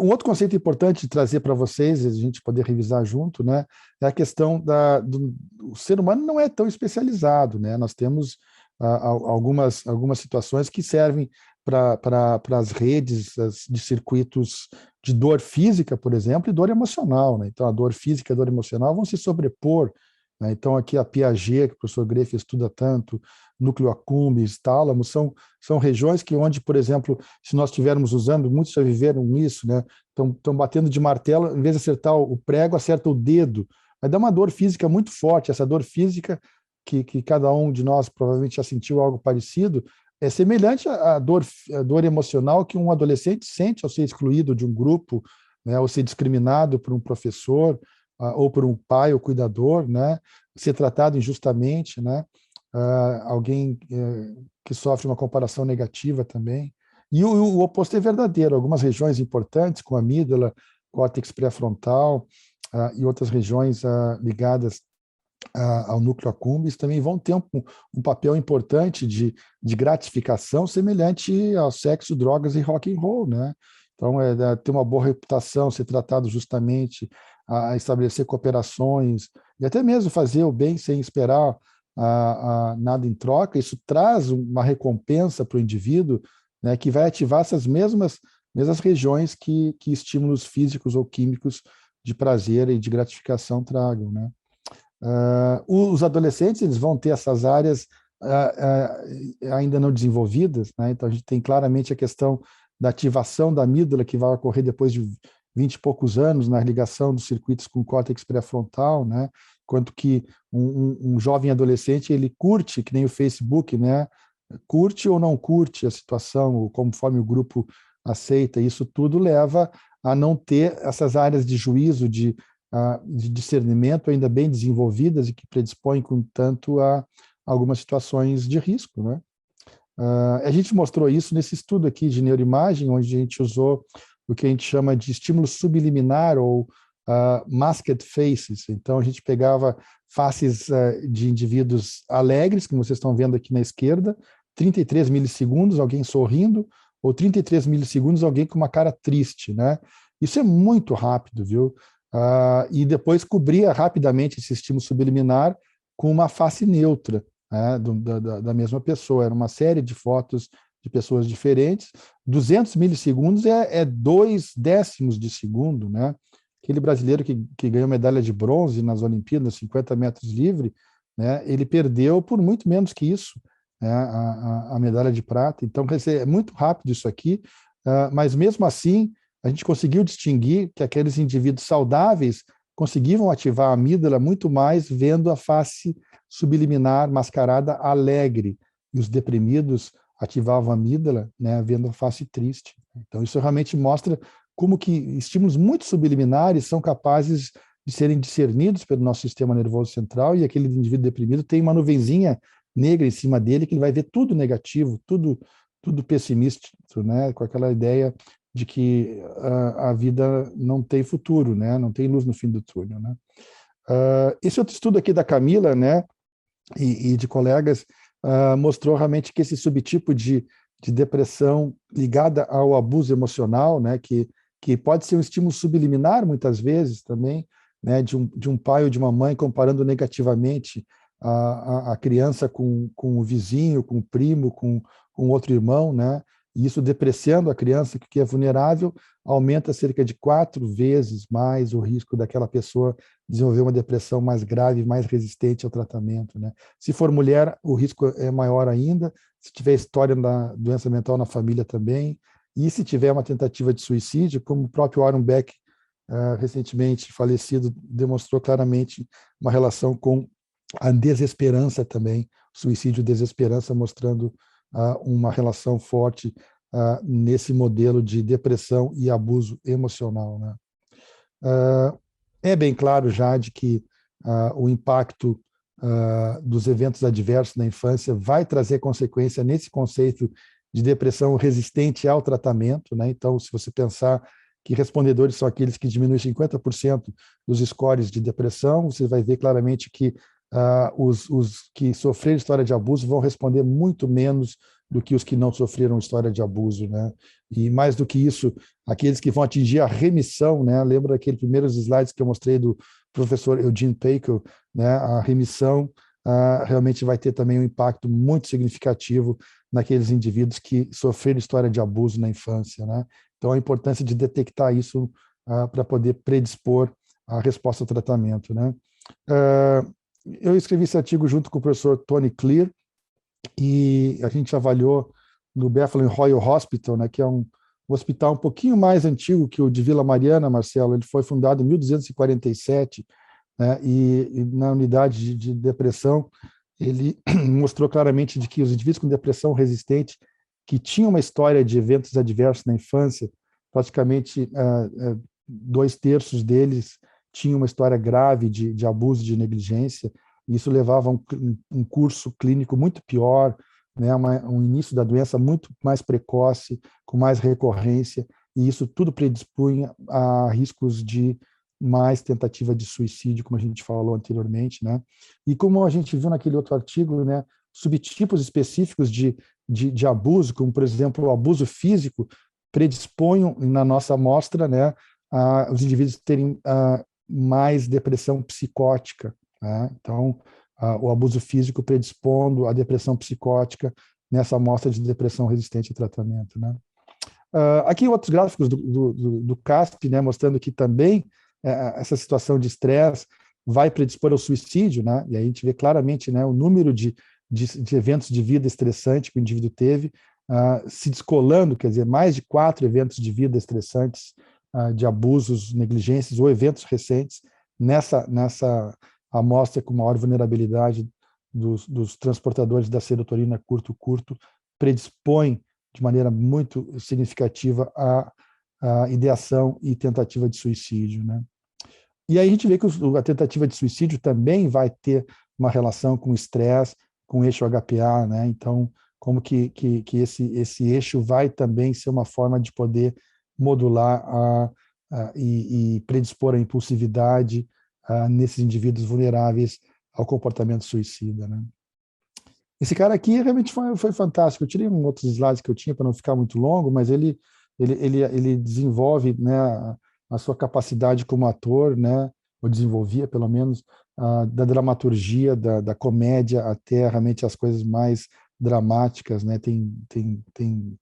Um outro conceito importante de trazer para vocês, a gente poder revisar junto, né, é a questão do ser humano não é tão especializado, né? Nós temos algumas situações que servem para as redes de circuitos de dor física, por exemplo, e dor emocional, né? Então, a dor física e a dor emocional vão se sobrepor, né? Então, aqui a Piaget, que o professor Greff estuda tanto, núcleo accumbens, tálamo, são regiões que onde, por exemplo, se nós estivermos usando, muitos já viveram isso, né? Estão batendo de martelo, em vez de acertar o prego, acerta o dedo. Vai dar uma dor física muito forte. Essa dor física, que cada um de nós provavelmente já sentiu algo parecido, é semelhante à dor emocional que um adolescente sente ao ser excluído de um grupo, né? Ou ser discriminado por um professor, ou por um pai ou cuidador, né? Ser tratado injustamente, né? Alguém que sofre uma comparação negativa também. E o oposto é verdadeiro. Algumas regiões importantes, como a amígdala, córtex pré-frontal e outras regiões ligadas ao núcleo accumbens, também vão ter um papel importante de gratificação semelhante ao sexo, drogas e rock and roll, né? Então, ter uma boa reputação, ser tratado justamente, a estabelecer cooperações e até mesmo fazer o bem sem esperar nada em troca, isso traz uma recompensa para o indivíduo, né, que vai ativar essas mesmas regiões que estímulos físicos ou químicos de prazer e de gratificação tragam, né? Os adolescentes eles vão ter essas áreas ainda não desenvolvidas, né? Então a gente tem claramente a questão da ativação da amígdala que vai ocorrer depois de 20 e poucos anos na ligação dos circuitos com o córtex pré-frontal, né? Quanto que um jovem adolescente ele curte, que nem o Facebook, né? Curte ou não curte a situação, conforme o grupo aceita. Isso tudo leva a não ter essas áreas de juízo, de discernimento ainda bem desenvolvidas e que predispõem, com tanto, a algumas situações de risco, né? A gente mostrou isso nesse estudo aqui de neuroimagem, onde a gente usou o que a gente chama de estímulo subliminar ou masked faces. Então, a gente pegava faces de indivíduos alegres, como vocês estão vendo aqui na esquerda, 33 milissegundos, alguém sorrindo, ou 33 milissegundos alguém com uma cara triste, né? Isso é muito rápido, viu? E depois cobria rapidamente esse estímulo subliminar com uma face neutra, né, da mesma pessoa. Era uma série de fotos de pessoas diferentes. 200 milissegundos é 2/10 de segundo, né? Aquele brasileiro que ganhou medalha de bronze nas Olimpíadas, 50 metros livre, né, ele perdeu por muito menos que isso, né, a medalha de prata. Então, é muito rápido isso aqui, mas mesmo assim, a gente conseguiu distinguir que aqueles indivíduos saudáveis conseguiam ativar a amígdala muito mais vendo a face subliminar, mascarada, alegre, e os deprimidos ativavam a amígdala, né, vendo a face triste. Então, isso realmente mostra como que estímulos muito subliminares são capazes de serem discernidos pelo nosso sistema nervoso central, e aquele indivíduo deprimido tem uma nuvenzinha negra em cima dele que ele vai ver tudo negativo, tudo pessimista, né, com aquela ideia de que a vida não tem futuro, né, não tem luz no fim do túnel, né. Esse outro estudo aqui da Camila, né, e de colegas, mostrou realmente que esse subtipo de depressão ligada ao abuso emocional, né, que pode ser um estímulo subliminar muitas vezes também, né, de um pai ou de uma mãe comparando negativamente a criança com o vizinho, com o primo, com outro irmão, né, e isso depreciando a criança que é vulnerável, aumenta cerca de 4 vezes mais o risco daquela pessoa desenvolver uma depressão mais grave, mais resistente ao tratamento, né? Se for mulher, o risco é maior ainda, se tiver história da doença mental na família também, e se tiver uma tentativa de suicídio, como o próprio Aaron Beck, recentemente falecido, demonstrou claramente uma relação com a desesperança também, suicídio e desesperança, mostrando uma relação forte nesse modelo de depressão e abuso emocional, né? É bem claro já de que o impacto dos eventos adversos na infância vai trazer consequência nesse conceito de depressão resistente ao tratamento, né? Então, se você pensar que respondedores são aqueles que diminuem 50% dos scores de depressão, você vai ver claramente que os que sofreram história de abuso vão responder muito menos do que os que não sofreram história de abuso, né? E mais do que isso, aqueles que vão atingir a remissão, né? Lembra daqueles primeiros slides que eu mostrei do professor Eugene Peikel, né? A remissão realmente vai ter também um impacto muito significativo naqueles indivíduos que sofreram história de abuso na infância, né? Então, a importância de detectar isso para poder predispor a resposta ao tratamento, né? Eu escrevi esse artigo junto com o professor Tony Clear, e a gente avaliou no Bethlehem Royal Hospital, né, que é um hospital um pouquinho mais antigo que o de Vila Mariana, Marcelo. Ele foi fundado em 1247, né, e na unidade de depressão, ele mostrou claramente de que os indivíduos com depressão resistente, que tinham uma história de eventos adversos na infância, praticamente 2/3 deles tinham uma história grave de abuso, de negligência. Isso levava a um curso clínico muito pior, né, um início da doença muito mais precoce, com mais recorrência, e isso tudo predispunha a riscos de mais tentativa de suicídio, como a gente falou anteriormente, né? E como a gente viu naquele outro artigo, né, subtipos específicos de abuso, como, por exemplo, o abuso físico, predispunham na nossa amostra, né, os indivíduos terem mais depressão psicótica, né? Então, o abuso físico predispondo à depressão psicótica nessa amostra de depressão resistente ao tratamento, né? Aqui outros gráficos do CASP, né, mostrando que também essa situação de estresse vai predispor ao suicídio, né? E aí a gente vê claramente, né, o número de eventos de vida estressante que o indivíduo teve se descolando, quer dizer, mais de 4 eventos de vida estressantes de abusos, negligências ou eventos recentes nessa amostra com maior vulnerabilidade dos transportadores da serotonina curto predispõe de maneira muito significativa a ideação e tentativa de suicídio, né? E aí a gente vê que a tentativa de suicídio também vai ter uma relação com o estresse, com o eixo HPA, né? Então, como que esse eixo vai também ser uma forma de poder modular e predispor a impulsividade nesses indivíduos vulneráveis ao comportamento suicida, né? Esse cara aqui realmente foi fantástico. Eu tirei outros slides que eu tinha para não ficar muito longo, mas ele desenvolve, né, a sua capacidade como ator, né, ou desenvolvia pelo menos, da dramaturgia, da comédia até realmente as coisas mais dramáticas, né? Tem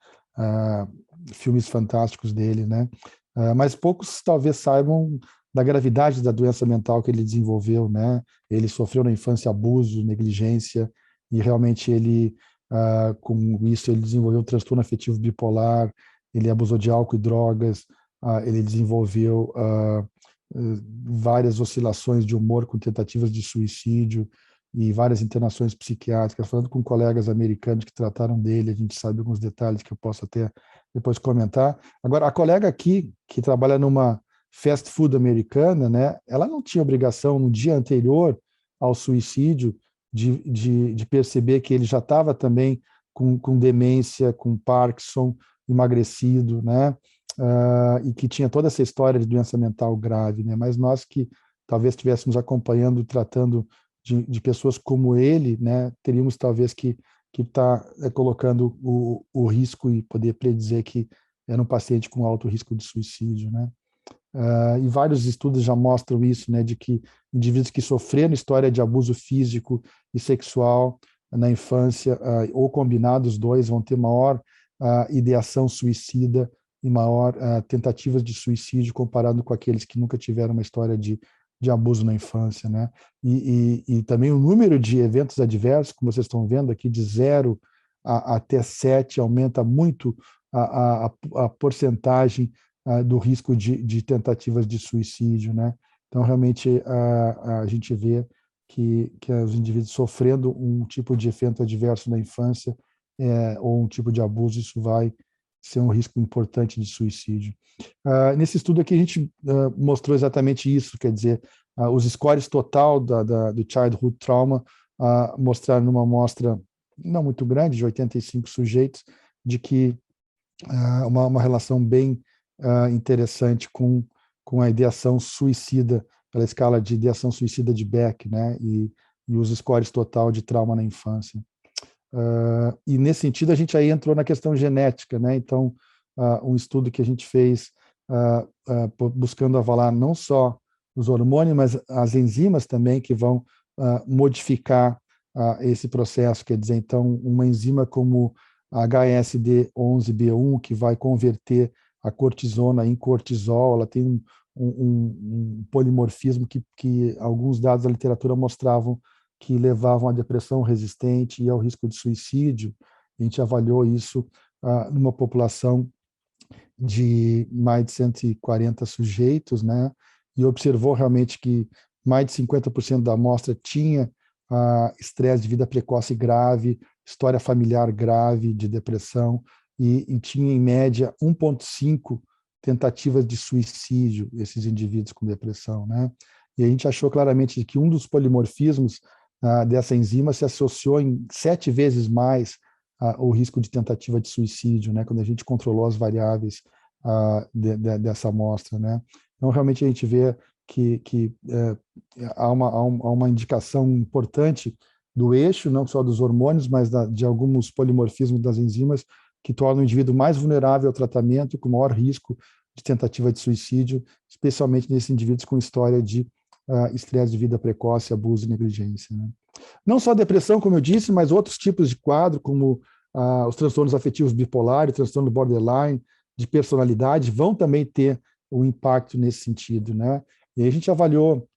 filmes fantásticos dele, né? Mas poucos talvez saibam da gravidade da doença mental que ele desenvolveu, né? Ele sofreu na infância abuso, negligência, e realmente com isso, ele desenvolveu um transtorno afetivo bipolar, ele abusou de álcool e drogas, ele desenvolveu várias oscilações de humor com tentativas de suicídio e várias internações psiquiátricas. Falando com colegas americanos que trataram dele, a gente sabe alguns detalhes que eu posso até depois comentar. Agora, a colega aqui, que trabalha numa fast food americana, né, ela não tinha obrigação, no dia anterior ao suicídio, de perceber que ele já estava também com demência, com Parkinson, emagrecido, né? E que tinha toda essa história de doença mental grave, né? Mas nós que talvez estivéssemos acompanhando, tratando de pessoas como ele, né? Teríamos talvez que estar colocando o risco e poder predizer que era um paciente com alto risco de suicídio, né? E vários estudos já mostram isso, né, de que indivíduos que sofreram história de abuso físico e sexual na infância, ou combinados os dois, vão ter maior ideação suicida e maior tentativas de suicídio comparado com aqueles que nunca tiveram uma história de abuso na infância, né? E também o número de eventos adversos, como vocês estão vendo aqui, de 0 até 7, aumenta muito a porcentagem do risco de tentativas de suicídio, né? Então, realmente, a gente vê que os indivíduos sofrendo um tipo de evento adverso na infância ou um tipo de abuso, isso vai ser um risco importante de suicídio. Nesse estudo aqui, a gente mostrou exatamente isso, quer dizer, os scores total do Childhood Trauma mostraram numa amostra não muito grande, de 85 sujeitos, de que uma relação bem interessante com a ideação suicida, pela escala de ideação suicida de Beck, né? E os scores total de trauma na infância. E nesse sentido, a gente aí entrou na questão genética, né? Então, um estudo que a gente fez buscando avaliar não só os hormônios, mas as enzimas também que vão modificar esse processo, quer dizer, então, uma enzima como a HSD11B1, que vai converter a cortisona em cortisol, ela tem um polimorfismo que alguns dados da literatura mostravam que levavam à depressão resistente e ao risco de suicídio. A gente avaliou isso numa população de mais de 140 sujeitos, né? E observou realmente que mais de 50% da amostra tinha estresse de vida precoce grave, história familiar grave de depressão, e tinha, em média, 1,5 tentativas de suicídio, esses indivíduos com depressão, né? E a gente achou claramente que um dos polimorfismos dessa enzima se associou em 7 vezes mais o risco de tentativa de suicídio, né? Quando a gente controlou as variáveis dessa amostra, né? Então, realmente, a gente vê que há uma indicação importante do eixo, não só dos hormônios, mas de alguns polimorfismos das enzimas que tornam o indivíduo mais vulnerável ao tratamento, com maior risco de tentativa de suicídio, especialmente nesses indivíduos com história de estresse de vida precoce, abuso e negligência, né? Não só a depressão, como eu disse, mas outros tipos de quadro, como os transtornos afetivos bipolares, transtorno borderline, de personalidade, vão também ter um impacto nesse sentido, né? E aí a gente avaliou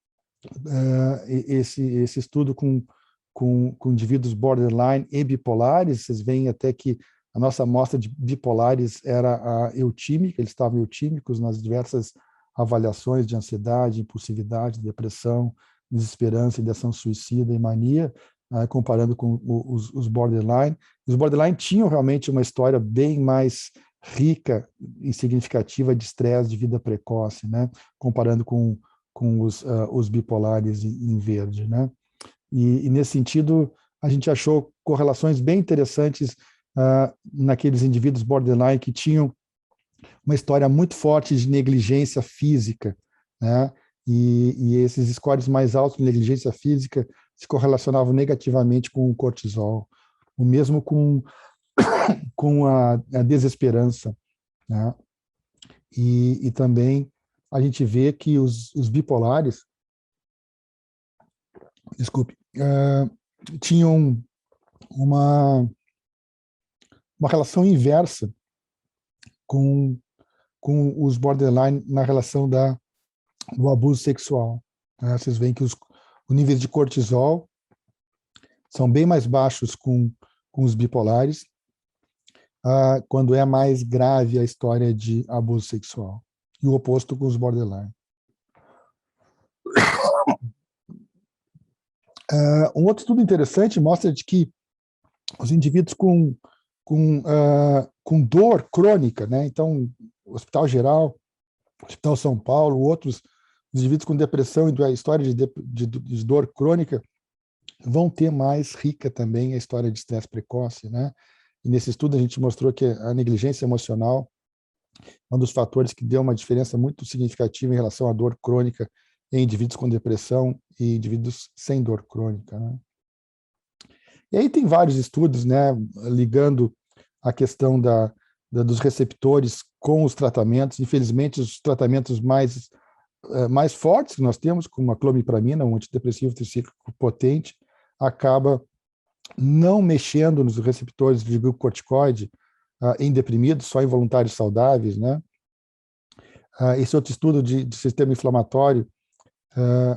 esse estudo com indivíduos borderline e bipolares. Vocês veem até que a nossa amostra de bipolares era eutímica, eles estavam eutímicos nas diversas avaliações de ansiedade, impulsividade, depressão, desesperança, ideação suicida e mania, comparando com os borderline. Os borderline tinham realmente uma história bem mais rica e significativa de estresse de vida precoce, né? Comparando com os bipolares em verde, né? E nesse sentido, a gente achou correlações bem interessantes naqueles indivíduos borderline que tinham uma história muito forte de negligência física, né? E esses scores mais altos de negligência física se correlacionavam negativamente com o cortisol. o mesmo com a desesperança, né? E também a gente vê que os bipolares, desculpe, tinham uma relação inversa com os borderline na relação do abuso sexual, né? Vocês veem que os níveis de cortisol são bem mais baixos com os bipolares, quando é mais grave a história de abuso sexual. E o oposto com os borderline. Um outro estudo interessante mostra de que os indivíduos com dor crônica, né? Então, Hospital Geral, Hospital São Paulo, outros indivíduos com depressão e história de dor crônica vão ter mais rica também a história de estresse precoce, né? E nesse estudo a gente mostrou que a negligência emocional é um dos fatores que deu uma diferença muito significativa em relação à dor crônica em indivíduos com depressão e indivíduos sem dor crônica, né? E aí tem vários estudos, né, ligando a questão dos receptores com os tratamentos. Infelizmente, os tratamentos mais fortes que nós temos, como a clomipramina, um antidepressivo tricíclico potente, acaba não mexendo nos receptores de glicocorticoide em deprimidos, só em voluntários saudáveis, né? Esse outro estudo de sistema inflamatório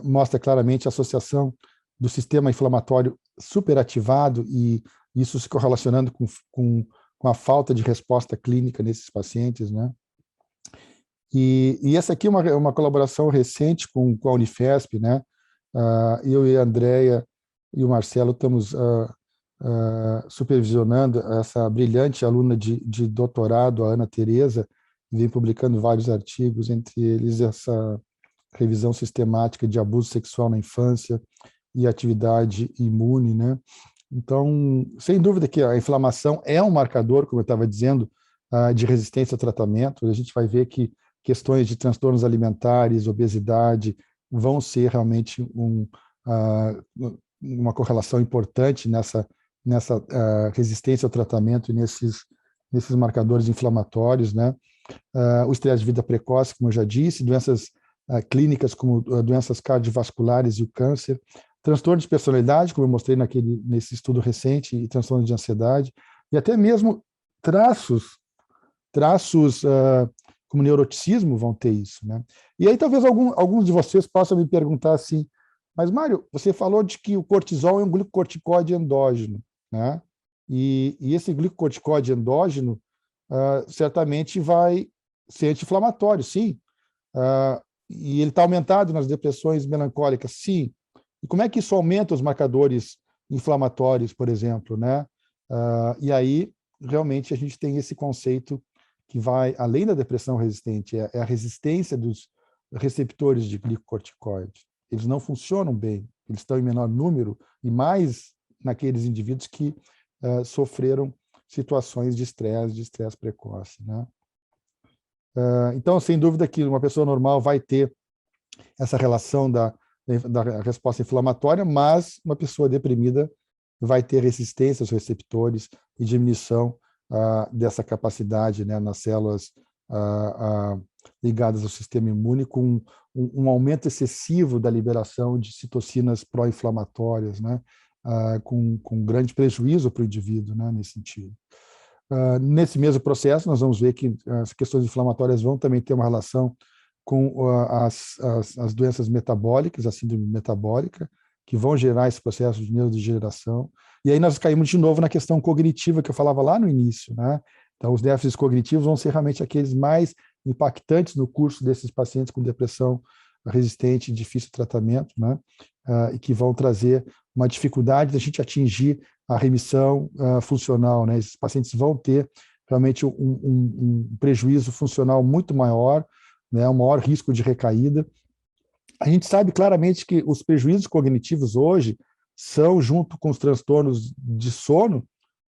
mostra claramente a associação do sistema inflamatório superativado e isso se correlacionando com a falta de resposta clínica nesses pacientes, né? E essa aqui é uma colaboração recente com a Unifesp, né? Eu e a Andrea e o Marcelo estamos supervisionando essa brilhante aluna de doutorado, a Ana Teresa, que vem publicando vários artigos, entre eles essa revisão sistemática de abuso sexual na infância e atividade imune, né? Então, sem dúvida que a inflamação é um marcador, como eu estava dizendo, de resistência ao tratamento. A gente vai ver que questões de transtornos alimentares, obesidade, vão ser realmente uma correlação importante nessa resistência ao tratamento e nesses marcadores inflamatórios, né? O estresse de vida precoce, como eu já disse, doenças clínicas como doenças cardiovasculares e o câncer, transtorno de personalidade, como eu mostrei nesse estudo recente, e transtorno de ansiedade, e até mesmo traços como neuroticismo vão ter isso, né? E aí talvez alguns de vocês possam me perguntar assim, mas Mário, você falou de que o cortisol é um glicocorticoide endógeno, né? E esse glicocorticoide endógeno certamente vai ser anti-inflamatório, sim. E ele está aumentado nas depressões melancólicas, sim. E como é que isso aumenta os marcadores inflamatórios, por exemplo, né? E aí, realmente, a gente tem esse conceito que vai além da depressão resistente, é a resistência dos receptores de glicocorticoide. Eles não funcionam bem, eles estão em menor número e mais naqueles indivíduos que sofreram situações de estresse precoce, né? Então, sem dúvida que uma pessoa normal vai ter essa relação da resposta inflamatória, mas uma pessoa deprimida vai ter resistência aos receptores e diminuição dessa capacidade, né, nas células ligadas ao sistema imune, com um aumento excessivo da liberação de citocinas pró-inflamatórias, né, com grande prejuízo para o indivíduo, né, nesse sentido. Nesse mesmo processo, nós vamos ver que as questões inflamatórias vão também ter uma relação com as doenças metabólicas, a síndrome metabólica, que vão gerar esse processo de neurodegeneração. E aí nós caímos de novo na questão cognitiva que eu falava lá no início, né? Então, os déficits cognitivos vão ser realmente aqueles mais impactantes no curso desses pacientes com depressão resistente e difícil tratamento, né? E que vão trazer uma dificuldade da gente atingir a remissão funcional, né? Esses pacientes vão ter realmente um prejuízo funcional muito maior, né? Um maior risco de recaída. A gente sabe claramente que os prejuízos cognitivos hoje são, junto com os transtornos de sono,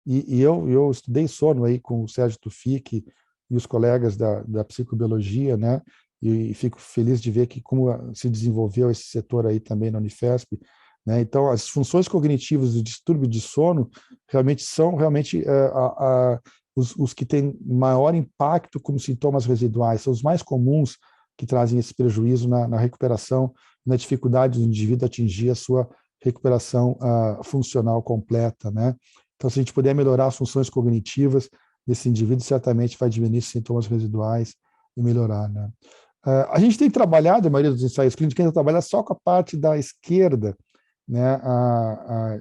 e eu estudei sono aí com o Sérgio Tufik e os colegas da psicobiologia, né? E fico feliz de ver que como se desenvolveu esse setor aí também na Unifesp, né? Então, as funções cognitivas do distúrbio de sono realmente são os que têm maior impacto como sintomas residuais, são os mais comuns que trazem esse prejuízo na recuperação, na dificuldade do indivíduo atingir a sua recuperação funcional completa, né? Então, se a gente puder melhorar as funções cognitivas desse indivíduo, certamente vai diminuir os sintomas residuais e melhorar, né? A gente tem trabalhado, a maioria dos ensaios clínicos, ainda trabalha só com a parte da esquerda, né? A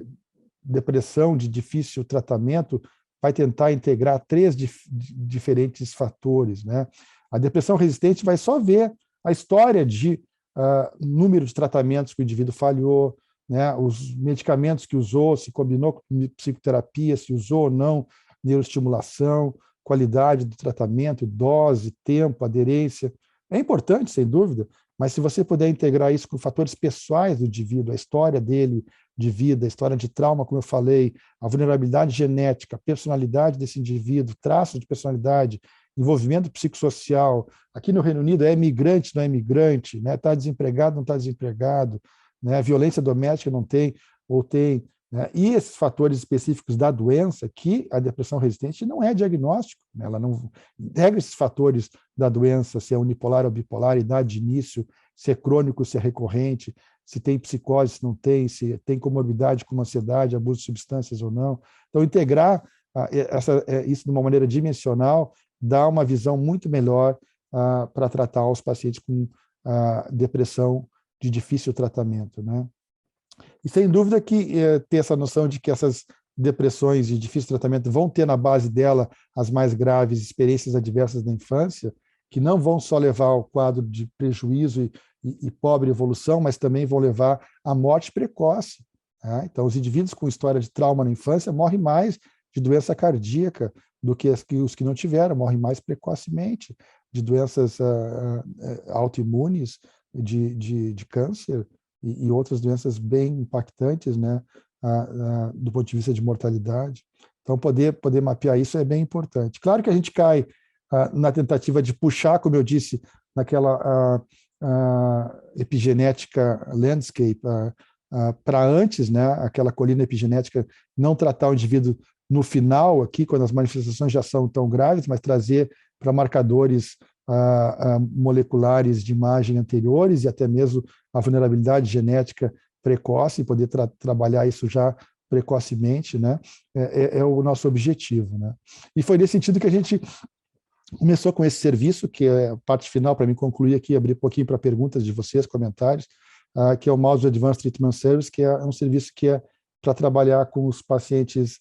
depressão de difícil tratamento vai tentar integrar três diferentes fatores, né? A depressão resistente vai só ver a história de número de tratamentos que o indivíduo falhou, né? Os medicamentos que usou, se combinou com psicoterapia, se usou ou não neuroestimulação, qualidade do tratamento, dose, tempo, aderência. É importante, sem dúvida, mas se você puder integrar isso com fatores pessoais do indivíduo, a história dele de vida, a história de trauma, como eu falei, a vulnerabilidade genética, a personalidade desse indivíduo, traços de personalidade, envolvimento psicossocial. Aqui no Reino Unido é imigrante, não é imigrante, né? Está desempregado, não está desempregado, né? Violência doméstica não tem, ou tem, né? E esses fatores específicos da doença, que a depressão resistente não é diagnóstico, né? Ela não integra esses fatores da doença, se é unipolar ou bipolar, idade de início, se é crônico, se é recorrente, se tem psicose, se não tem, se tem comorbidade com ansiedade, abuso de substâncias ou não. Então, integrar isso de uma maneira dimensional dá uma visão muito melhor para tratar os pacientes com depressão de difícil tratamento, né? E sem dúvida que ter essa noção de que essas depressões de difícil tratamento vão ter na base dela as mais graves experiências adversas da infância, que não vão só levar ao quadro de prejuízo e pobre evolução, mas também vão levar à morte precoce, né? Então, os indivíduos com história de trauma na infância morrem mais de doença cardíaca do que os que não tiveram, morrem mais precocemente de doenças autoimunes, de câncer e outras doenças bem impactantes, né, do ponto de vista de mortalidade. Então, poder mapear isso é bem importante. Claro que a gente cai na tentativa de puxar, como eu disse, naquela epigenética landscape para antes, né, aquela colina epigenética, não tratar o indivíduo no final, aqui, quando as manifestações já são tão graves, mas trazer para marcadores moleculares de imagem anteriores e até mesmo a vulnerabilidade genética precoce, poder trabalhar isso já precocemente, né, é o nosso objetivo, né? E foi nesse sentido que a gente começou com esse serviço, que é a parte final, para mim concluir aqui, abrir um pouquinho para perguntas de vocês, comentários, que é o Mouse Advanced Treatment Service, que é um serviço que é para trabalhar com os pacientes,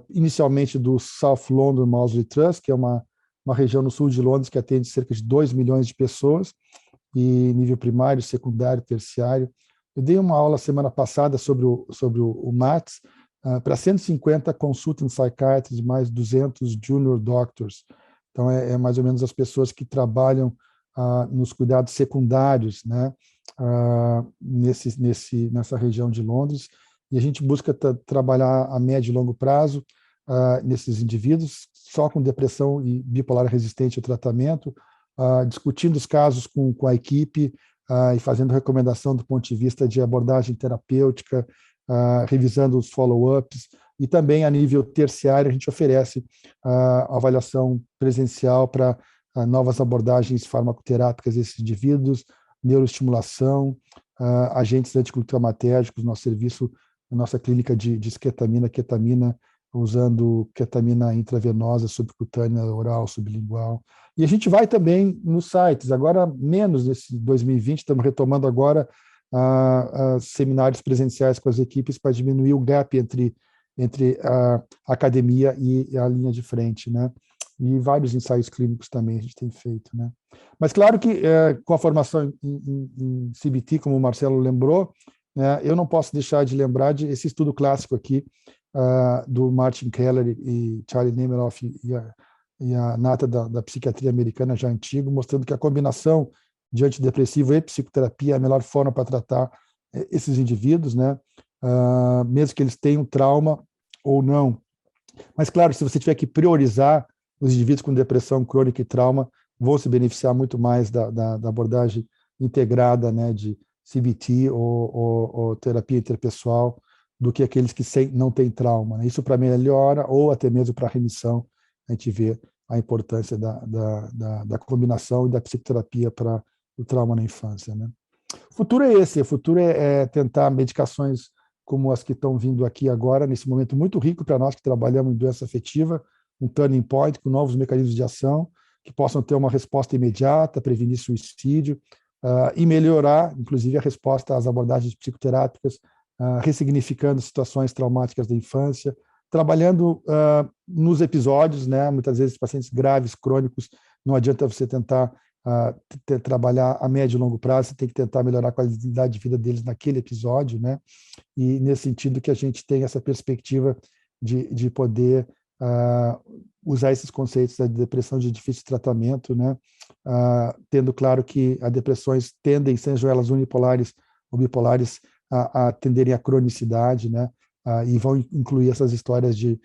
inicialmente do South London Mausoleum Trust, que é uma região no sul de Londres que atende cerca de 2 milhões de pessoas, e nível primário, secundário, terciário. Eu dei uma aula semana passada sobre o MATS, para 150 consultant psychiatrists, mais 200 junior doctors. Então, é mais ou menos as pessoas que trabalham nos cuidados secundários, né, nessa região de Londres, e a gente busca trabalhar a médio e longo prazo nesses indivíduos, só com depressão e bipolar resistente ao tratamento, discutindo os casos com a equipe e fazendo recomendação do ponto de vista de abordagem terapêutica, revisando os follow-ups, e também a nível terciário a gente oferece avaliação presencial para novas abordagens farmacoterápicas desses indivíduos, neuroestimulação, agentes antiglutamatérgicos, nosso serviço, nossa clínica de esquetamina, ketamina, usando ketamina intravenosa, subcutânea, oral, sublingual. E a gente vai também nos sites, agora menos nesse 2020, estamos retomando agora seminários presenciais com as equipes para diminuir o gap entre a academia e a linha de frente, né? E vários ensaios clínicos também a gente tem feito, né? Mas claro que com a formação em CBT, como o Marcelo lembrou, né, eu não posso deixar de lembrar esse estudo clássico aqui do Martin Keller e Charlie Nemeroff e a nata da psiquiatria americana já antigo, mostrando que a combinação de antidepressivo e psicoterapia é a melhor forma para tratar esses indivíduos, né? Mesmo que eles tenham trauma ou não. Mas, claro, se você tiver que priorizar, os indivíduos com depressão crônica e trauma vão se beneficiar muito mais da abordagem integrada, né, de CBT ou terapia interpessoal do que aqueles que não têm trauma, né? Isso para melhora ou até mesmo para remissão, a gente vê a importância da combinação e da psicoterapia para o trauma na infância, né? O futuro é esse, o futuro é tentar medicações como as que estão vindo aqui agora, nesse momento muito rico para nós que trabalhamos em doença afetiva, um turning point com novos mecanismos de ação, que possam ter uma resposta imediata, prevenir suicídio, e melhorar, inclusive, a resposta às abordagens psicoterápicas, ressignificando situações traumáticas da infância, trabalhando nos episódios, né? Muitas vezes pacientes graves, crônicos, não adianta você tentar trabalhar a médio e longo prazo, você tem que tentar melhorar a qualidade de vida deles naquele episódio, né? E nesse sentido que a gente tem essa perspectiva de poder usar esses conceitos da depressão de difícil tratamento, né? Tendo claro que as depressões tendem, sejam elas unipolares ou bipolares, a tenderem à cronicidade, né? E vão incluir essas histórias de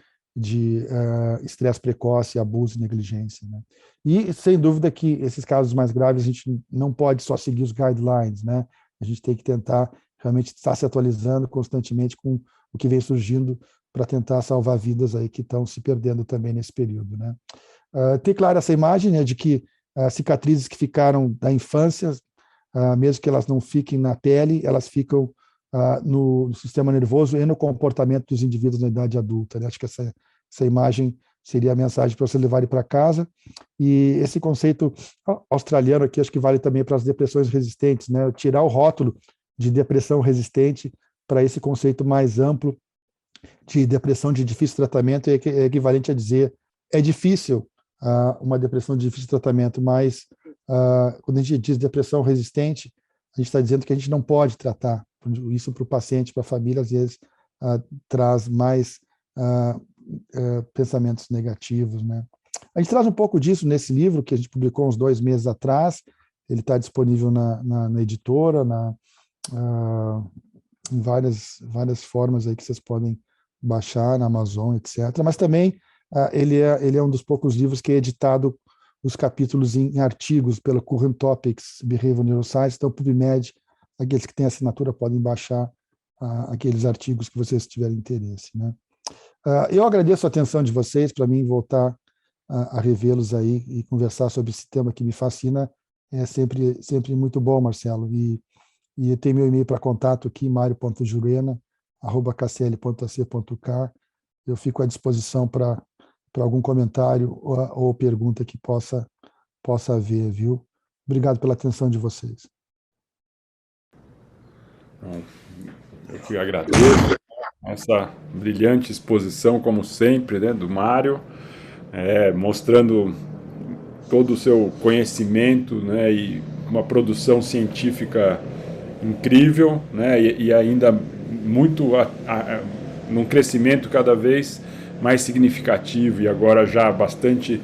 estresse precoce, abuso e negligência, né? E, sem dúvida, que esses casos mais graves a gente não pode só seguir os guidelines, né? A gente tem que tentar realmente estar se atualizando constantemente com o que vem surgindo para tentar salvar vidas aí que estão se perdendo também nesse período, né? Tem claro essa imagem, né, de que cicatrizes que ficaram da infância, mesmo que elas não fiquem na pele, elas ficam no sistema nervoso e no comportamento dos indivíduos na idade adulta, né? Acho que essa imagem seria a mensagem para você levar para casa. E esse conceito australiano aqui, acho que vale também para as depressões resistentes, né? Tirar o rótulo de depressão resistente para esse conceito mais amplo de depressão de difícil tratamento é equivalente a dizer é difícil uma depressão de difícil tratamento, mas quando a gente diz depressão resistente, a gente está dizendo que a gente não pode tratar. Isso para o paciente, para a família, às vezes traz mais pensamentos negativos, né? A gente traz um pouco disso nesse livro que a gente publicou uns 2 meses atrás. Ele está disponível na editora, em várias formas aí que vocês podem baixar na Amazon, etc. Mas também ele é um dos poucos livros que é editado os capítulos em artigos pelo Current Topics Behavioral Neuroscience. Então, PubMed, aqueles que têm assinatura podem baixar aqueles artigos que vocês tiverem interesse, né? Eu agradeço a atenção de vocês. Para mim, voltar a revê-los aí e conversar sobre esse tema que me fascina é sempre muito bom, Marcelo. E tem meu e-mail para contato aqui, mario.jurena@kcl.ac.k. Eu fico à disposição para algum comentário ou pergunta que possa haver, viu? Obrigado pela atenção de vocês. Eu que agradeço essa brilhante exposição, como sempre, né, do Mário, mostrando todo o seu conhecimento, né, e uma produção científica incrível, né, e ainda muito num crescimento cada vez mais significativo e agora já bastante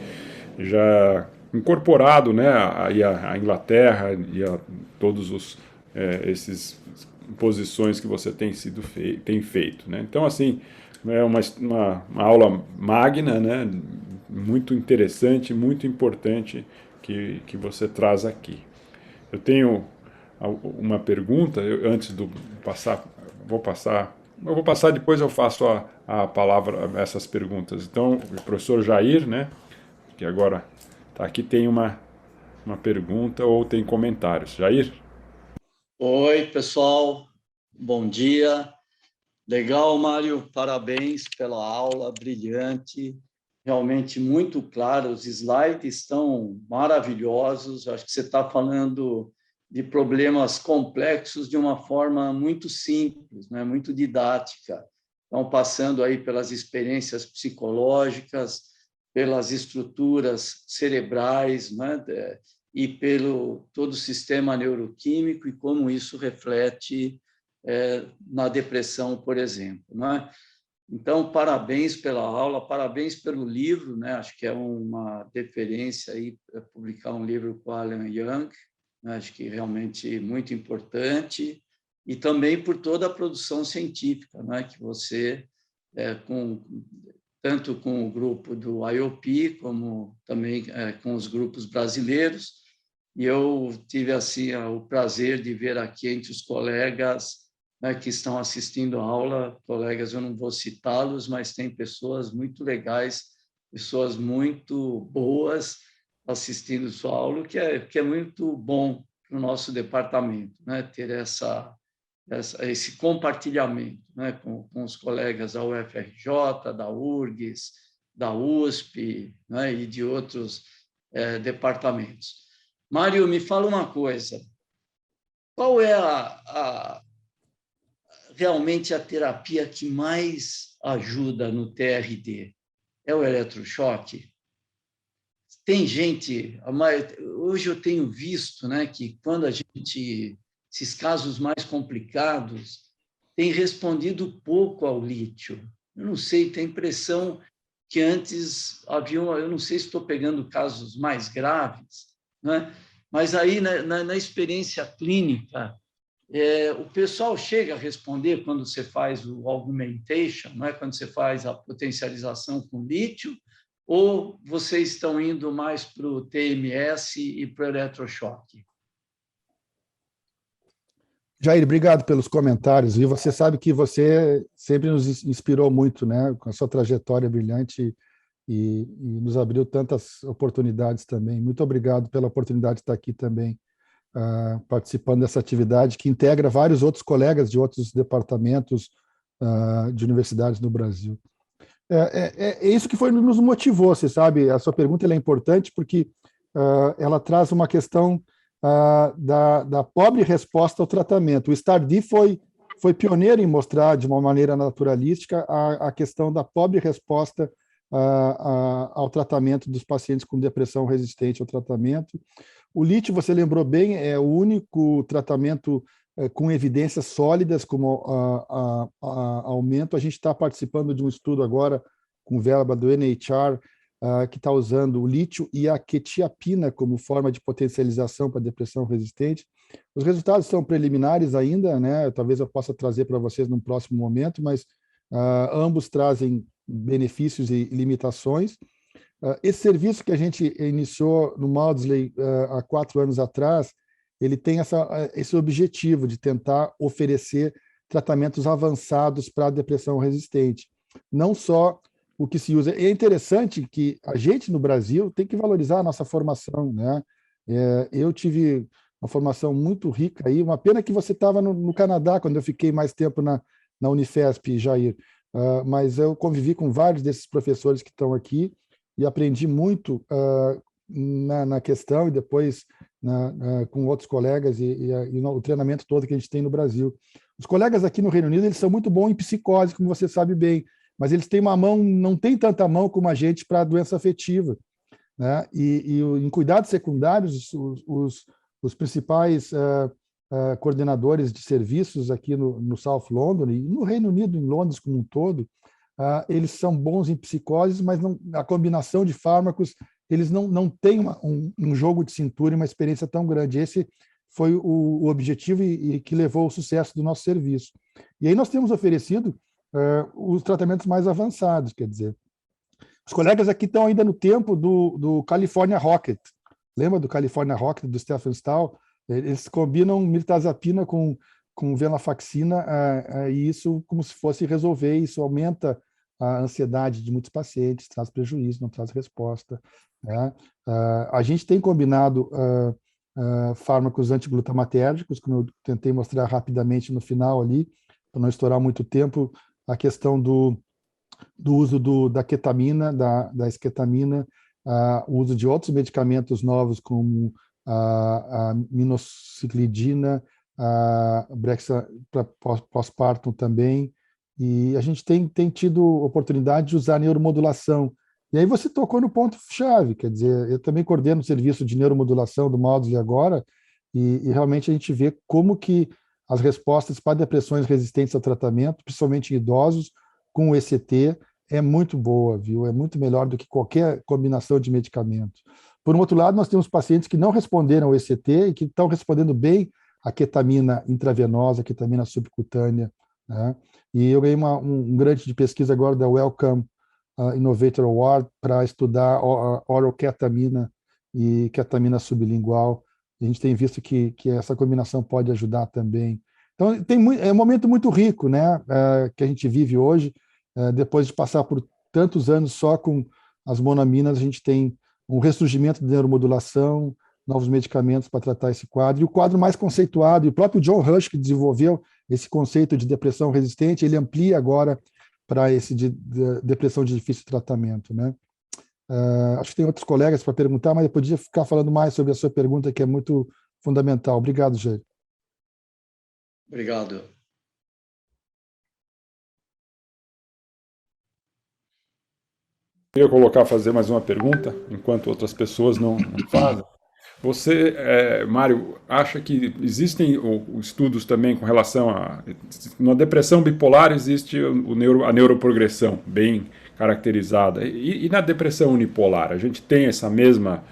incorporado, né, a Inglaterra e a todos esses posições que você tem feito, né? Então, assim, é uma aula magna, né? Muito interessante, muito importante que você traz aqui. Eu tenho uma pergunta, antes de passar, eu vou passar, depois eu faço a palavra a essas perguntas. Então, o professor Jair, né, que agora está aqui, tem uma pergunta ou tem comentários. Jair? Oi, pessoal, bom dia. Legal, Mário, parabéns pela aula, brilhante, realmente muito claro, os slides estão maravilhosos. Acho que você está falando de problemas complexos de uma forma muito simples, né? Muito didática. Estão passando aí pelas experiências psicológicas, pelas estruturas cerebrais, né? E pelo todo o sistema neuroquímico e como isso reflete na depressão, por exemplo, né? Então, parabéns pela aula, parabéns pelo livro, né? Acho que é uma deferência aí publicar um livro com Alan Young, né? Acho que realmente muito importante, e também por toda a produção científica, né? Que você, tanto com o grupo do IOP, como também com os grupos brasileiros, e eu tive assim o prazer de ver aqui entre os colegas, né, que estão assistindo a aula, colegas, eu não vou citá-los, mas tem pessoas muito legais, pessoas muito boas assistindo sua aula, que é muito bom para o nosso departamento, né, ter esse compartilhamento, né, com os colegas da UFRJ, da URGS, da USP, né, e de outros departamentos. Mário, me fala uma coisa, qual é realmente a terapia que mais ajuda no TRD? É o eletrochoque? Tem gente, hoje eu tenho visto, né, que quando a gente, esses casos mais complicados, tem respondido pouco ao lítio. Eu não sei, tem a impressão que antes havia, eu não sei se estou pegando casos mais graves, né? Mas aí na experiência clínica, o pessoal chega a responder quando você faz o augmentation, não é? Quando você faz a potencialização com lítio, ou vocês estão indo mais para o TMS e para o eletrochoque? Jair, obrigado pelos comentários. E você sabe que você sempre nos inspirou muito, né, com a sua trajetória brilhante e nos abriu tantas oportunidades também. Muito obrigado pela oportunidade de estar aqui também, participando dessa atividade que integra vários outros colegas de outros departamentos de universidades no Brasil. É isso que nos motivou, você sabe? A sua pergunta é importante porque ela traz uma questão da pobre resposta ao tratamento. O Stardi foi pioneiro em mostrar de uma maneira naturalística a questão da pobre resposta ao tratamento dos pacientes com depressão resistente ao tratamento. O lítio, você lembrou bem, é o único tratamento com evidências sólidas como aumento. A gente está participando de um estudo agora com verba do NHR, que está usando o lítio e a quetiapina como forma de potencialização para depressão resistente. Os resultados são preliminares ainda, né? Talvez eu possa trazer para vocês num próximo momento, mas ambos trazem benefícios e limitações. Esse serviço que a gente iniciou no Maudsley há 4 anos atrás, ele tem esse objetivo de tentar oferecer tratamentos avançados para a depressão resistente. Não só o que se usa. É interessante que a gente, no Brasil, tem que valorizar a nossa formação, né? Eu tive uma formação muito rica aí. Uma pena que você estava no Canadá, quando eu fiquei mais tempo na Unifesp, Jair. Mas eu convivi com vários desses professores que estão aqui e aprendi muito na questão e depois com outros colegas e o treinamento todo que a gente tem no Brasil. Os colegas aqui no Reino Unido, eles são muito bons em psicose, como você sabe bem, mas eles têm uma mão, não tem tanta mão como a gente para doença afetiva, né? E em cuidados secundários, os principais coordenadores de serviços aqui no South London e no Reino Unido, em Londres como um todo, eles são bons em psicoses, mas a combinação de fármacos, eles não têm um jogo de cintura e uma experiência tão grande. Esse foi o objetivo e que levou ao sucesso do nosso serviço. E aí nós temos oferecido os tratamentos mais avançados, quer dizer. Os colegas aqui estão ainda no tempo do California Rocket. Lembra do California Rocket, do Stephen Stahl? Eles combinam mirtazapina com venlafaxina e isso como se fosse resolver. Isso aumenta a ansiedade de muitos pacientes, traz prejuízo, não traz resposta, né? A gente tem combinado fármacos antiglutamatérgicos, como eu tentei mostrar rapidamente no final ali, para não estourar muito tempo, a questão do uso da ketamina, da esketamina, o uso de outros medicamentos novos, como a minociclidina, a Brexa para pós-partum também, e a gente tem tido oportunidade de usar neuromodulação. E aí você tocou no ponto-chave, quer dizer, eu também coordeno o serviço de neuromodulação do Maudsley agora, e realmente a gente vê como que as respostas para depressões resistentes ao tratamento, principalmente em idosos, com o ECT, é muito boa, viu? É muito melhor do que qualquer combinação de medicamentos. Por um outro lado, nós temos pacientes que não responderam ao ECT e que estão respondendo bem à ketamina intravenosa, a ketamina subcutânea, né? E eu ganhei um grant de pesquisa agora da Wellcome Innovator Award para estudar oral ketamina e ketamina sublingual A gente tem visto que essa combinação pode ajudar também. Então, é um momento muito rico, né, que a gente vive hoje. Depois de passar por tantos anos só com as monoaminas, a gente tem um ressurgimento de neuromodulação, novos medicamentos para tratar esse quadro. E o quadro mais conceituado, e o próprio John Rush, que desenvolveu esse conceito de depressão resistente, ele amplia agora para esse de depressão de difícil tratamento, né? Acho que tem outros colegas para perguntar, mas eu podia ficar falando mais sobre a sua pergunta, que é muito fundamental. Obrigado, Jair. Obrigado. Eu queria fazer mais uma pergunta, enquanto outras pessoas não fazem. Você, Mário, acha que existem estudos também com relação a... Na depressão bipolar existe a neuroprogressão bem caracterizada. E na depressão unipolar, a gente tem essa mesma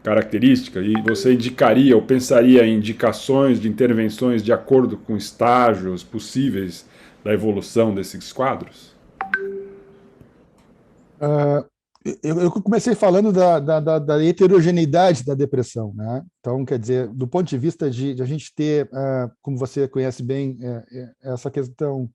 característica? E você indicaria ou pensaria em indicações de intervenções de acordo com estágios possíveis da evolução desses quadros? Eu comecei falando da heterogeneidade da depressão, né? Então, quer dizer, do ponto de vista de a gente ter, como você conhece bem, essa questão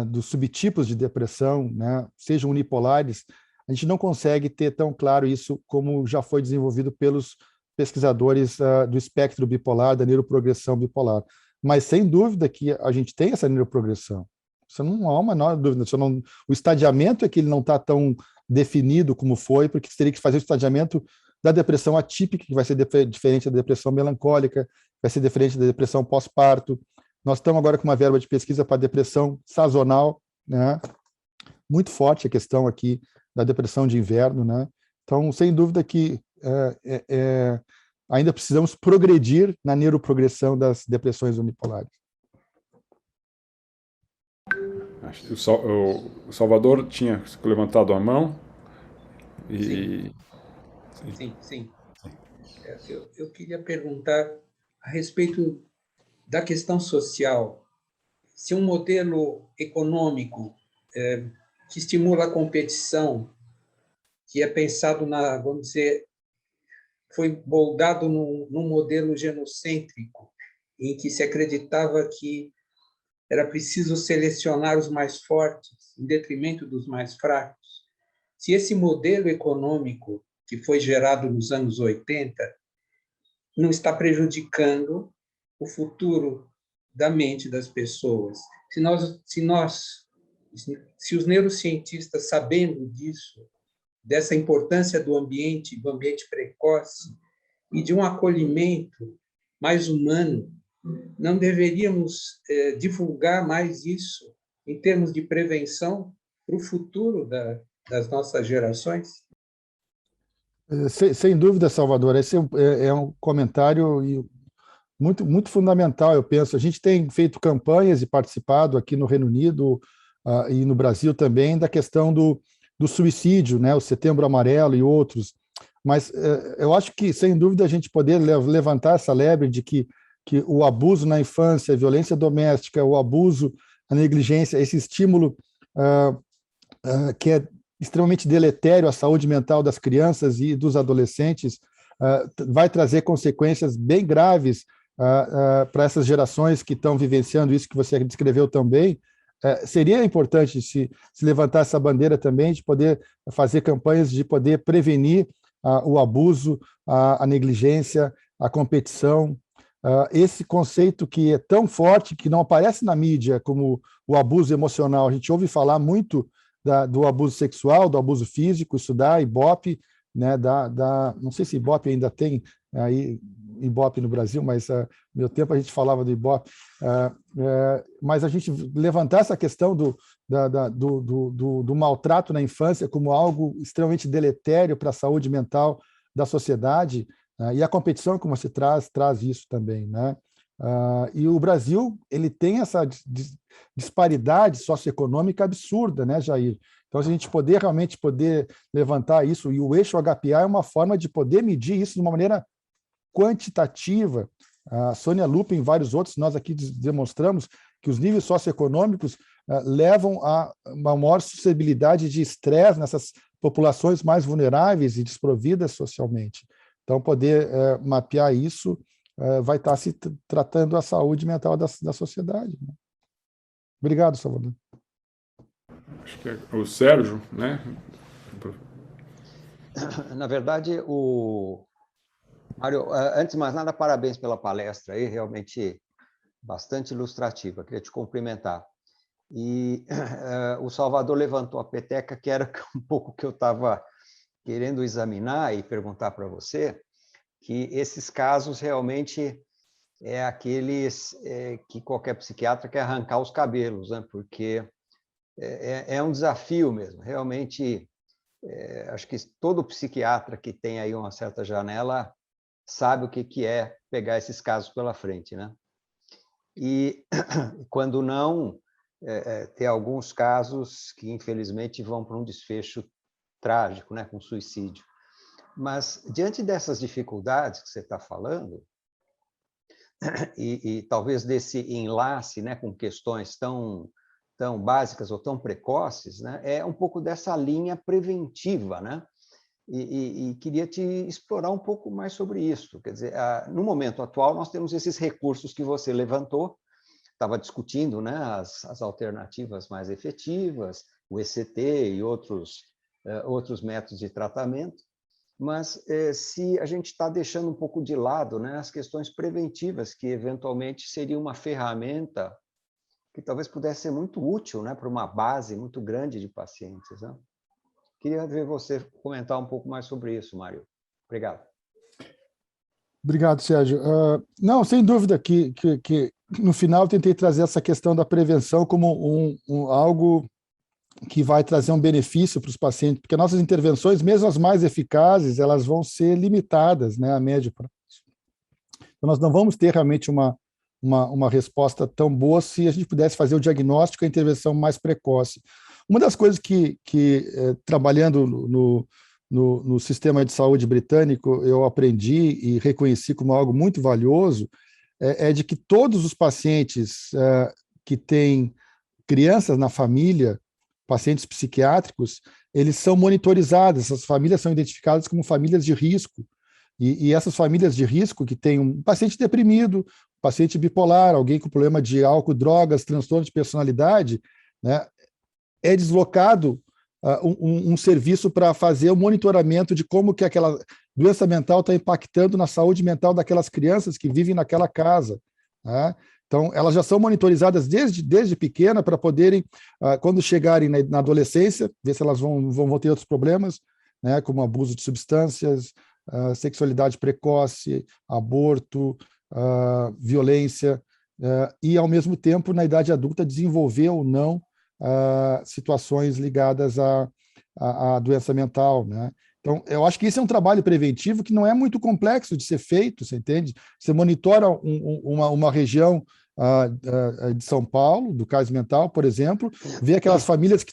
dos subtipos de depressão, né? Sejam unipolares, a gente não consegue ter tão claro isso como já foi desenvolvido pelos pesquisadores do espectro bipolar, da neuroprogressão bipolar. Mas, sem dúvida, que a gente tem essa neuroprogressão. Isso não há uma menor dúvida. O estadiamento é que ele não está tão definido como foi, porque você teria que fazer o estadiamento da depressão atípica, que vai ser diferente da depressão melancólica, vai ser diferente da depressão pós-parto. Nós estamos agora com uma verba de pesquisa para depressão sazonal, né? Muito forte a questão aqui da depressão de inverno, né? Então, sem dúvida que ainda precisamos progredir na neuroprogressão das depressões unipolares. O Salvador tinha levantado a mão. Sim. Eu queria perguntar a respeito da questão social. Se um modelo econômico que estimula a competição, que é pensado vamos dizer, foi moldado num modelo genocêntrico, em que se acreditava que era preciso selecionar os mais fortes em detrimento dos mais fracos. Se esse modelo econômico que foi gerado nos anos 80 não está prejudicando o futuro da mente das pessoas, se os neurocientistas, sabendo disso, dessa importância do ambiente precoce e de um acolhimento mais humano, não deveríamos divulgar mais isso em termos de prevenção para o futuro das nossas gerações? Sem dúvida, Salvador. Esse é um comentário muito, muito fundamental, eu penso. A gente tem feito campanhas e participado aqui no Reino Unido e no Brasil também da questão do suicídio, né? O Setembro Amarelo e outros. Mas eu acho que, sem dúvida, a gente poder levantar essa lebre de que o abuso na infância, a violência doméstica, o abuso, a negligência, esse estímulo que é extremamente deletério à saúde mental das crianças e dos adolescentes, vai trazer consequências bem graves para essas gerações que estão vivenciando isso que você descreveu também. Seria importante se levantar essa bandeira também, de poder fazer campanhas de poder prevenir o abuso, a negligência, a competição. Esse conceito que é tão forte, que não aparece na mídia, como o abuso emocional. A gente ouve falar muito do abuso sexual, do abuso físico, isso dá Ibope, né, não sei se Ibope ainda tem aí Ibope no Brasil, mas no meu tempo a gente falava do Ibope. Mas a gente levantar essa questão do maltrato na infância como algo extremamente deletério para a saúde mental da sociedade, e a competição, como você traz isso também, né? E o Brasil, ele tem essa disparidade socioeconômica absurda, né, Jair? Então, se a gente realmente poder levantar isso, e o eixo HPA é uma forma de poder medir isso de uma maneira quantitativa. A Sônia Lupin e vários outros, nós aqui demonstramos que os níveis socioeconômicos levam a uma maior suscetibilidade de estresse nessas populações mais vulneráveis e desprovidas socialmente. Então, poder mapear isso vai estar se tratando a saúde mental da sociedade. Né? Obrigado, Salvador. Acho que é o Sérgio, né? Na verdade, Mário, antes de mais nada, parabéns pela palestra aí, realmente bastante ilustrativa. Queria te cumprimentar. E o Salvador levantou a peteca, que era um pouco que eu estava querendo examinar e perguntar para você, que esses casos realmente é aqueles que qualquer psiquiatra quer arrancar os cabelos, né? Porque é um desafio mesmo. Realmente, acho que todo psiquiatra que tem aí uma certa janela sabe o que é pegar esses casos pela frente, né? E quando não, tem alguns casos que, infelizmente, vão para um desfecho trágico, né, com suicídio. Mas, diante dessas dificuldades que você está falando, e talvez desse enlace, né, com questões tão básicas ou tão precoces, né, é um pouco dessa linha preventiva, né? E queria te explorar um pouco mais sobre isso. Quer dizer, no momento atual, nós temos esses recursos que você levantou, estava discutindo, né, as alternativas mais efetivas, o ECT e outros métodos de tratamento, mas se a gente está deixando um pouco de lado, né, as questões preventivas, que eventualmente seria uma ferramenta que talvez pudesse ser muito útil, né, para uma base muito grande de pacientes, né? Queria ver você comentar um pouco mais sobre isso, Mário. Obrigado. Obrigado, Sérgio. Não, sem dúvida que no final eu tentei trazer essa questão da prevenção como algo que vai trazer um benefício para os pacientes, porque nossas intervenções, mesmo as mais eficazes, elas vão ser limitadas, né, a médio prazo. Então, nós não vamos ter realmente uma resposta tão boa se a gente pudesse fazer o diagnóstico e a intervenção mais precoce. Uma das coisas que trabalhando no sistema de saúde britânico, eu aprendi e reconheci como algo muito valioso, é de que todos os pacientes que têm crianças na família, pacientes psiquiátricos, eles são monitorizados, essas famílias são identificadas como famílias de risco, e essas famílias de risco que tem um paciente deprimido, paciente bipolar, alguém com problema de álcool, drogas, transtorno de personalidade, né, é deslocado um serviço para fazer o monitoramento de como que aquela doença mental está impactando na saúde mental daquelas crianças que vivem naquela casa. Né? Então, elas já são monitorizadas desde pequena para poderem, quando chegarem na adolescência, ver se elas vão ter outros problemas, né, como abuso de substâncias, sexualidade precoce, aborto, violência, e, ao mesmo tempo, na idade adulta, desenvolver ou não situações ligadas à doença mental, né? Então, eu acho que isso é um trabalho preventivo que não é muito complexo de ser feito, você entende? Você monitora uma região de São Paulo, do Cais Mental, por exemplo, vê aquelas famílias que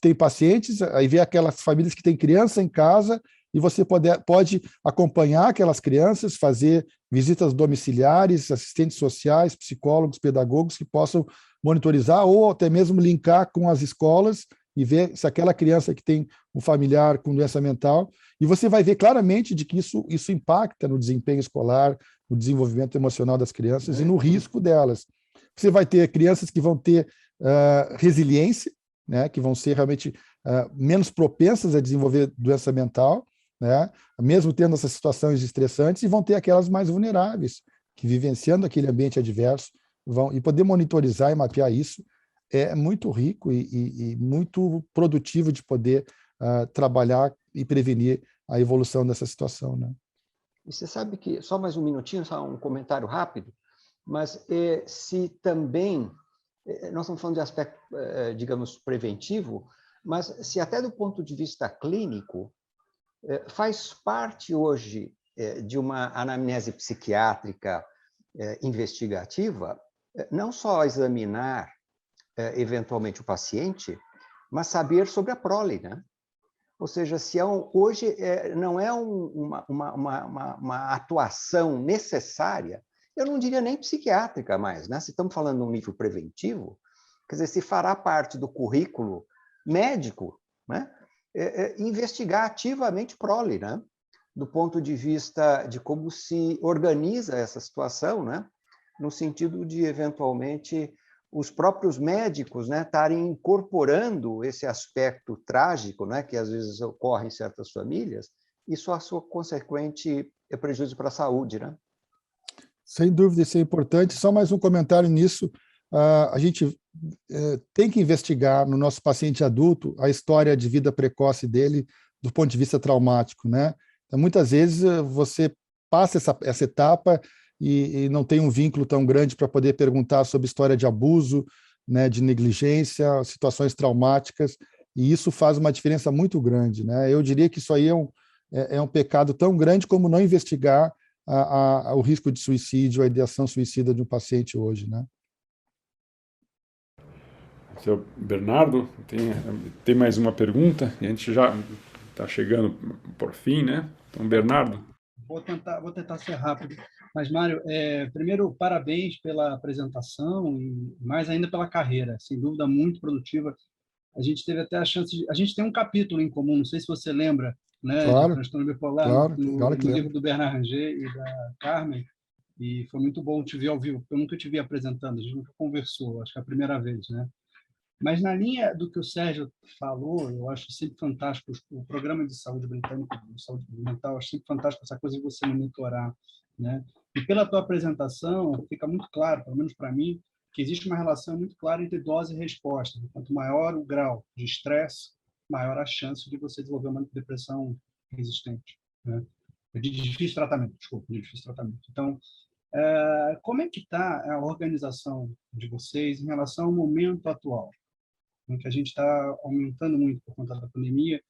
têm pacientes, aí vê aquelas famílias que têm criança em casa, e você pode acompanhar aquelas crianças, fazer visitas domiciliares, assistentes sociais, psicólogos, pedagogos que possam monitorizar ou até mesmo linkar com as escolas e ver se aquela criança que tem um familiar com doença mental, e você vai ver claramente de que isso impacta no desempenho escolar, no desenvolvimento emocional das crianças e no risco delas. Você vai ter crianças que vão ter resiliência, né, que vão ser realmente menos propensas a desenvolver doença mental, né, mesmo tendo essas situações estressantes, e vão ter aquelas mais vulneráveis, que vivenciando aquele ambiente adverso, e poder monitorizar e mapear isso é muito rico e muito produtivo de poder trabalhar e prevenir a evolução dessa situação, né? E você sabe que, só mais um minutinho, só um comentário rápido, mas se também, nós estamos falando de aspecto, digamos, preventivo, mas se até do ponto de vista clínico, faz parte hoje de uma anamnese psiquiátrica investigativa, não só examinar eventualmente o paciente, mas saber sobre a prole, né? Ou seja, se hoje não é uma atuação necessária, eu não diria nem psiquiátrica mais, né? Se estamos falando num nível preventivo, quer dizer, se fará parte do currículo médico, né? Investigar ativamente prole, né? do ponto de vista de como se organiza essa situação, né? No sentido de, eventualmente, os próprios médicos, né, estarem incorporando esse aspecto trágico, né, que às vezes ocorre em certas famílias, e a sua consequente prejuízo para a saúde, né? Sem dúvida, isso é importante. Só mais um comentário nisso. A gente tem que investigar no nosso paciente adulto a história de vida precoce dele do ponto de vista traumático, né? Então, muitas vezes você passa essa etapa e não tem um vínculo tão grande para poder perguntar sobre história de abuso, né, de negligência, situações traumáticas, e isso faz uma diferença muito grande, né? Eu diria que isso aí é um pecado tão grande como não investigar o risco de suicídio, a ideação suicida de um paciente hoje, né? Seu Bernardo, tem mais uma pergunta? A gente já está chegando por fim, né? Então, Bernardo. Vou tentar ser rápido. Mas, Mário, primeiro, parabéns pela apresentação e mais ainda pela carreira. Sem dúvida, muito produtiva. A gente teve até a chance de... A gente tem um capítulo em comum, não sei se você lembra, né, Claro, de transtorno bipolar, claro no que livro do Bernard Ranger e da Carmen, e foi muito bom te ver ao vivo, porque eu nunca te vi apresentando, a gente nunca conversou, acho que é a primeira vez, né? Mas na linha do que o Sérgio falou, eu acho sempre fantástico o programa de saúde britânico, de saúde mental, eu acho sempre fantástico essa coisa de você monitorar, né? E pela tua apresentação, fica muito claro, pelo menos para mim, que existe uma relação muito clara entre dose e resposta. Quanto maior o grau de estresse, maior a chance de você desenvolver uma depressão resistente, né? De difícil tratamento, desculpa, de difícil tratamento. Então, como é que está a organização de vocês em relação ao momento atual, em que a gente está aumentando muito por conta da pandemia,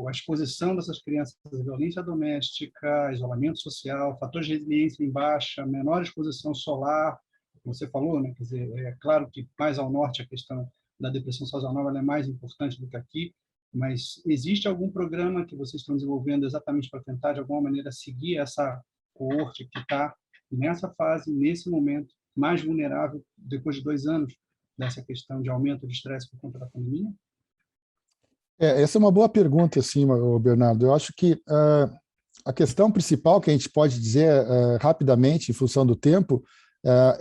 a exposição dessas crianças à violência doméstica, isolamento social, fatores de resiliência em baixa, menor exposição solar, você falou, né? Quer dizer, é claro que mais ao norte a questão da depressão sazonal ela é mais importante do que aqui, mas existe algum programa que vocês estão desenvolvendo exatamente para tentar, de alguma maneira, seguir essa coorte que está nessa fase, nesse momento, mais vulnerável, depois de 2 anos dessa questão de aumento de estresse por conta da pandemia? Essa é uma boa pergunta, assim, Bernardo. Eu acho que a questão principal que a gente pode dizer rapidamente, em função do tempo,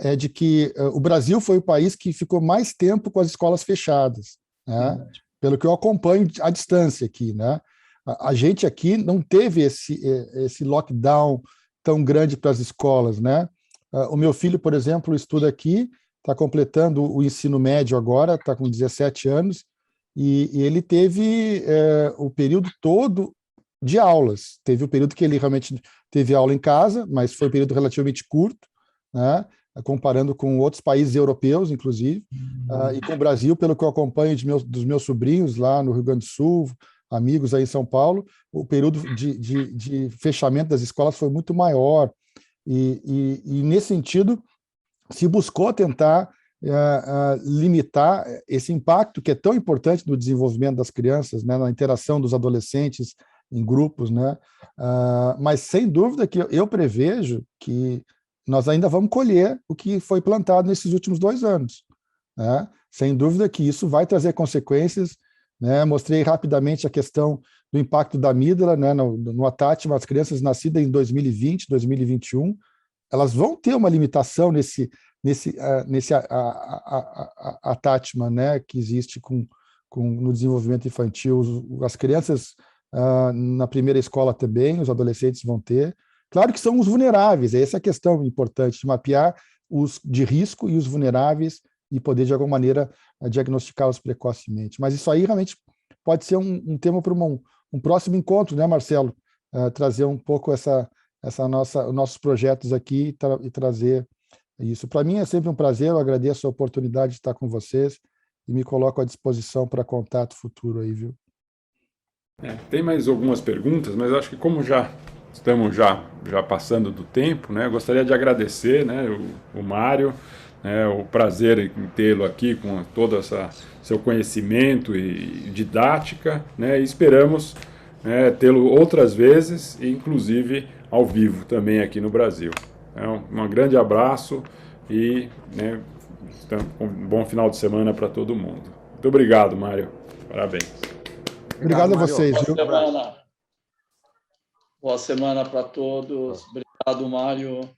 é de que o Brasil foi o país que ficou mais tempo com as escolas fechadas, né? Pelo que eu acompanho à distância aqui, né? A gente aqui não teve esse lockdown tão grande para as escolas, né? O meu filho, por exemplo, estuda aqui, está completando o ensino médio agora, está com 17 anos, e ele teve o período todo de aulas. Teve o período que ele realmente teve aula em casa, mas foi um período relativamente curto, né? Comparando com outros países europeus, inclusive, e com o Brasil, pelo que eu acompanho dos meus sobrinhos lá no Rio Grande do Sul, amigos aí em São Paulo, o período de fechamento das escolas foi muito maior, e nesse sentido, se buscou tentar limitar esse impacto que é tão importante no desenvolvimento das crianças, né, na interação dos adolescentes em grupos, né? Mas sem dúvida que eu prevejo que nós ainda vamos colher o que foi plantado nesses últimos 2 anos, né? Sem dúvida que isso vai trazer consequências, né? Mostrei rapidamente a questão do impacto da amígdala, né, no Atatma, as crianças nascidas em 2020, 2021, elas vão ter uma limitação nesse Atatma, né, que existe no desenvolvimento infantil. As crianças na primeira escola também, os adolescentes vão ter. Claro que são os vulneráveis, essa é a questão importante, de mapear os de risco e os vulneráveis e poder, de alguma maneira, diagnosticá-los precocemente. Mas isso aí realmente pode ser um tema para um próximo encontro, né, Marcelo? Trazer um pouco os nossos projetos aqui e trazer isso. Para mim é sempre um prazer, eu agradeço a oportunidade de estar com vocês e me coloco à disposição para contato futuro aí, viu? Tem mais algumas perguntas, mas eu acho que como estamos já passando do tempo, né? Eu gostaria de agradecer, né, o Mário, né, o prazer em tê-lo aqui com todo seu conhecimento e didática, né? E esperamos, né, tê-lo outras vezes, inclusive ao vivo também aqui no Brasil. Um grande abraço e, né, um bom final de semana para todo mundo. Muito obrigado, Mário. Parabéns. Obrigado a vocês, viu? Boa semana para todos. Obrigado, Mário.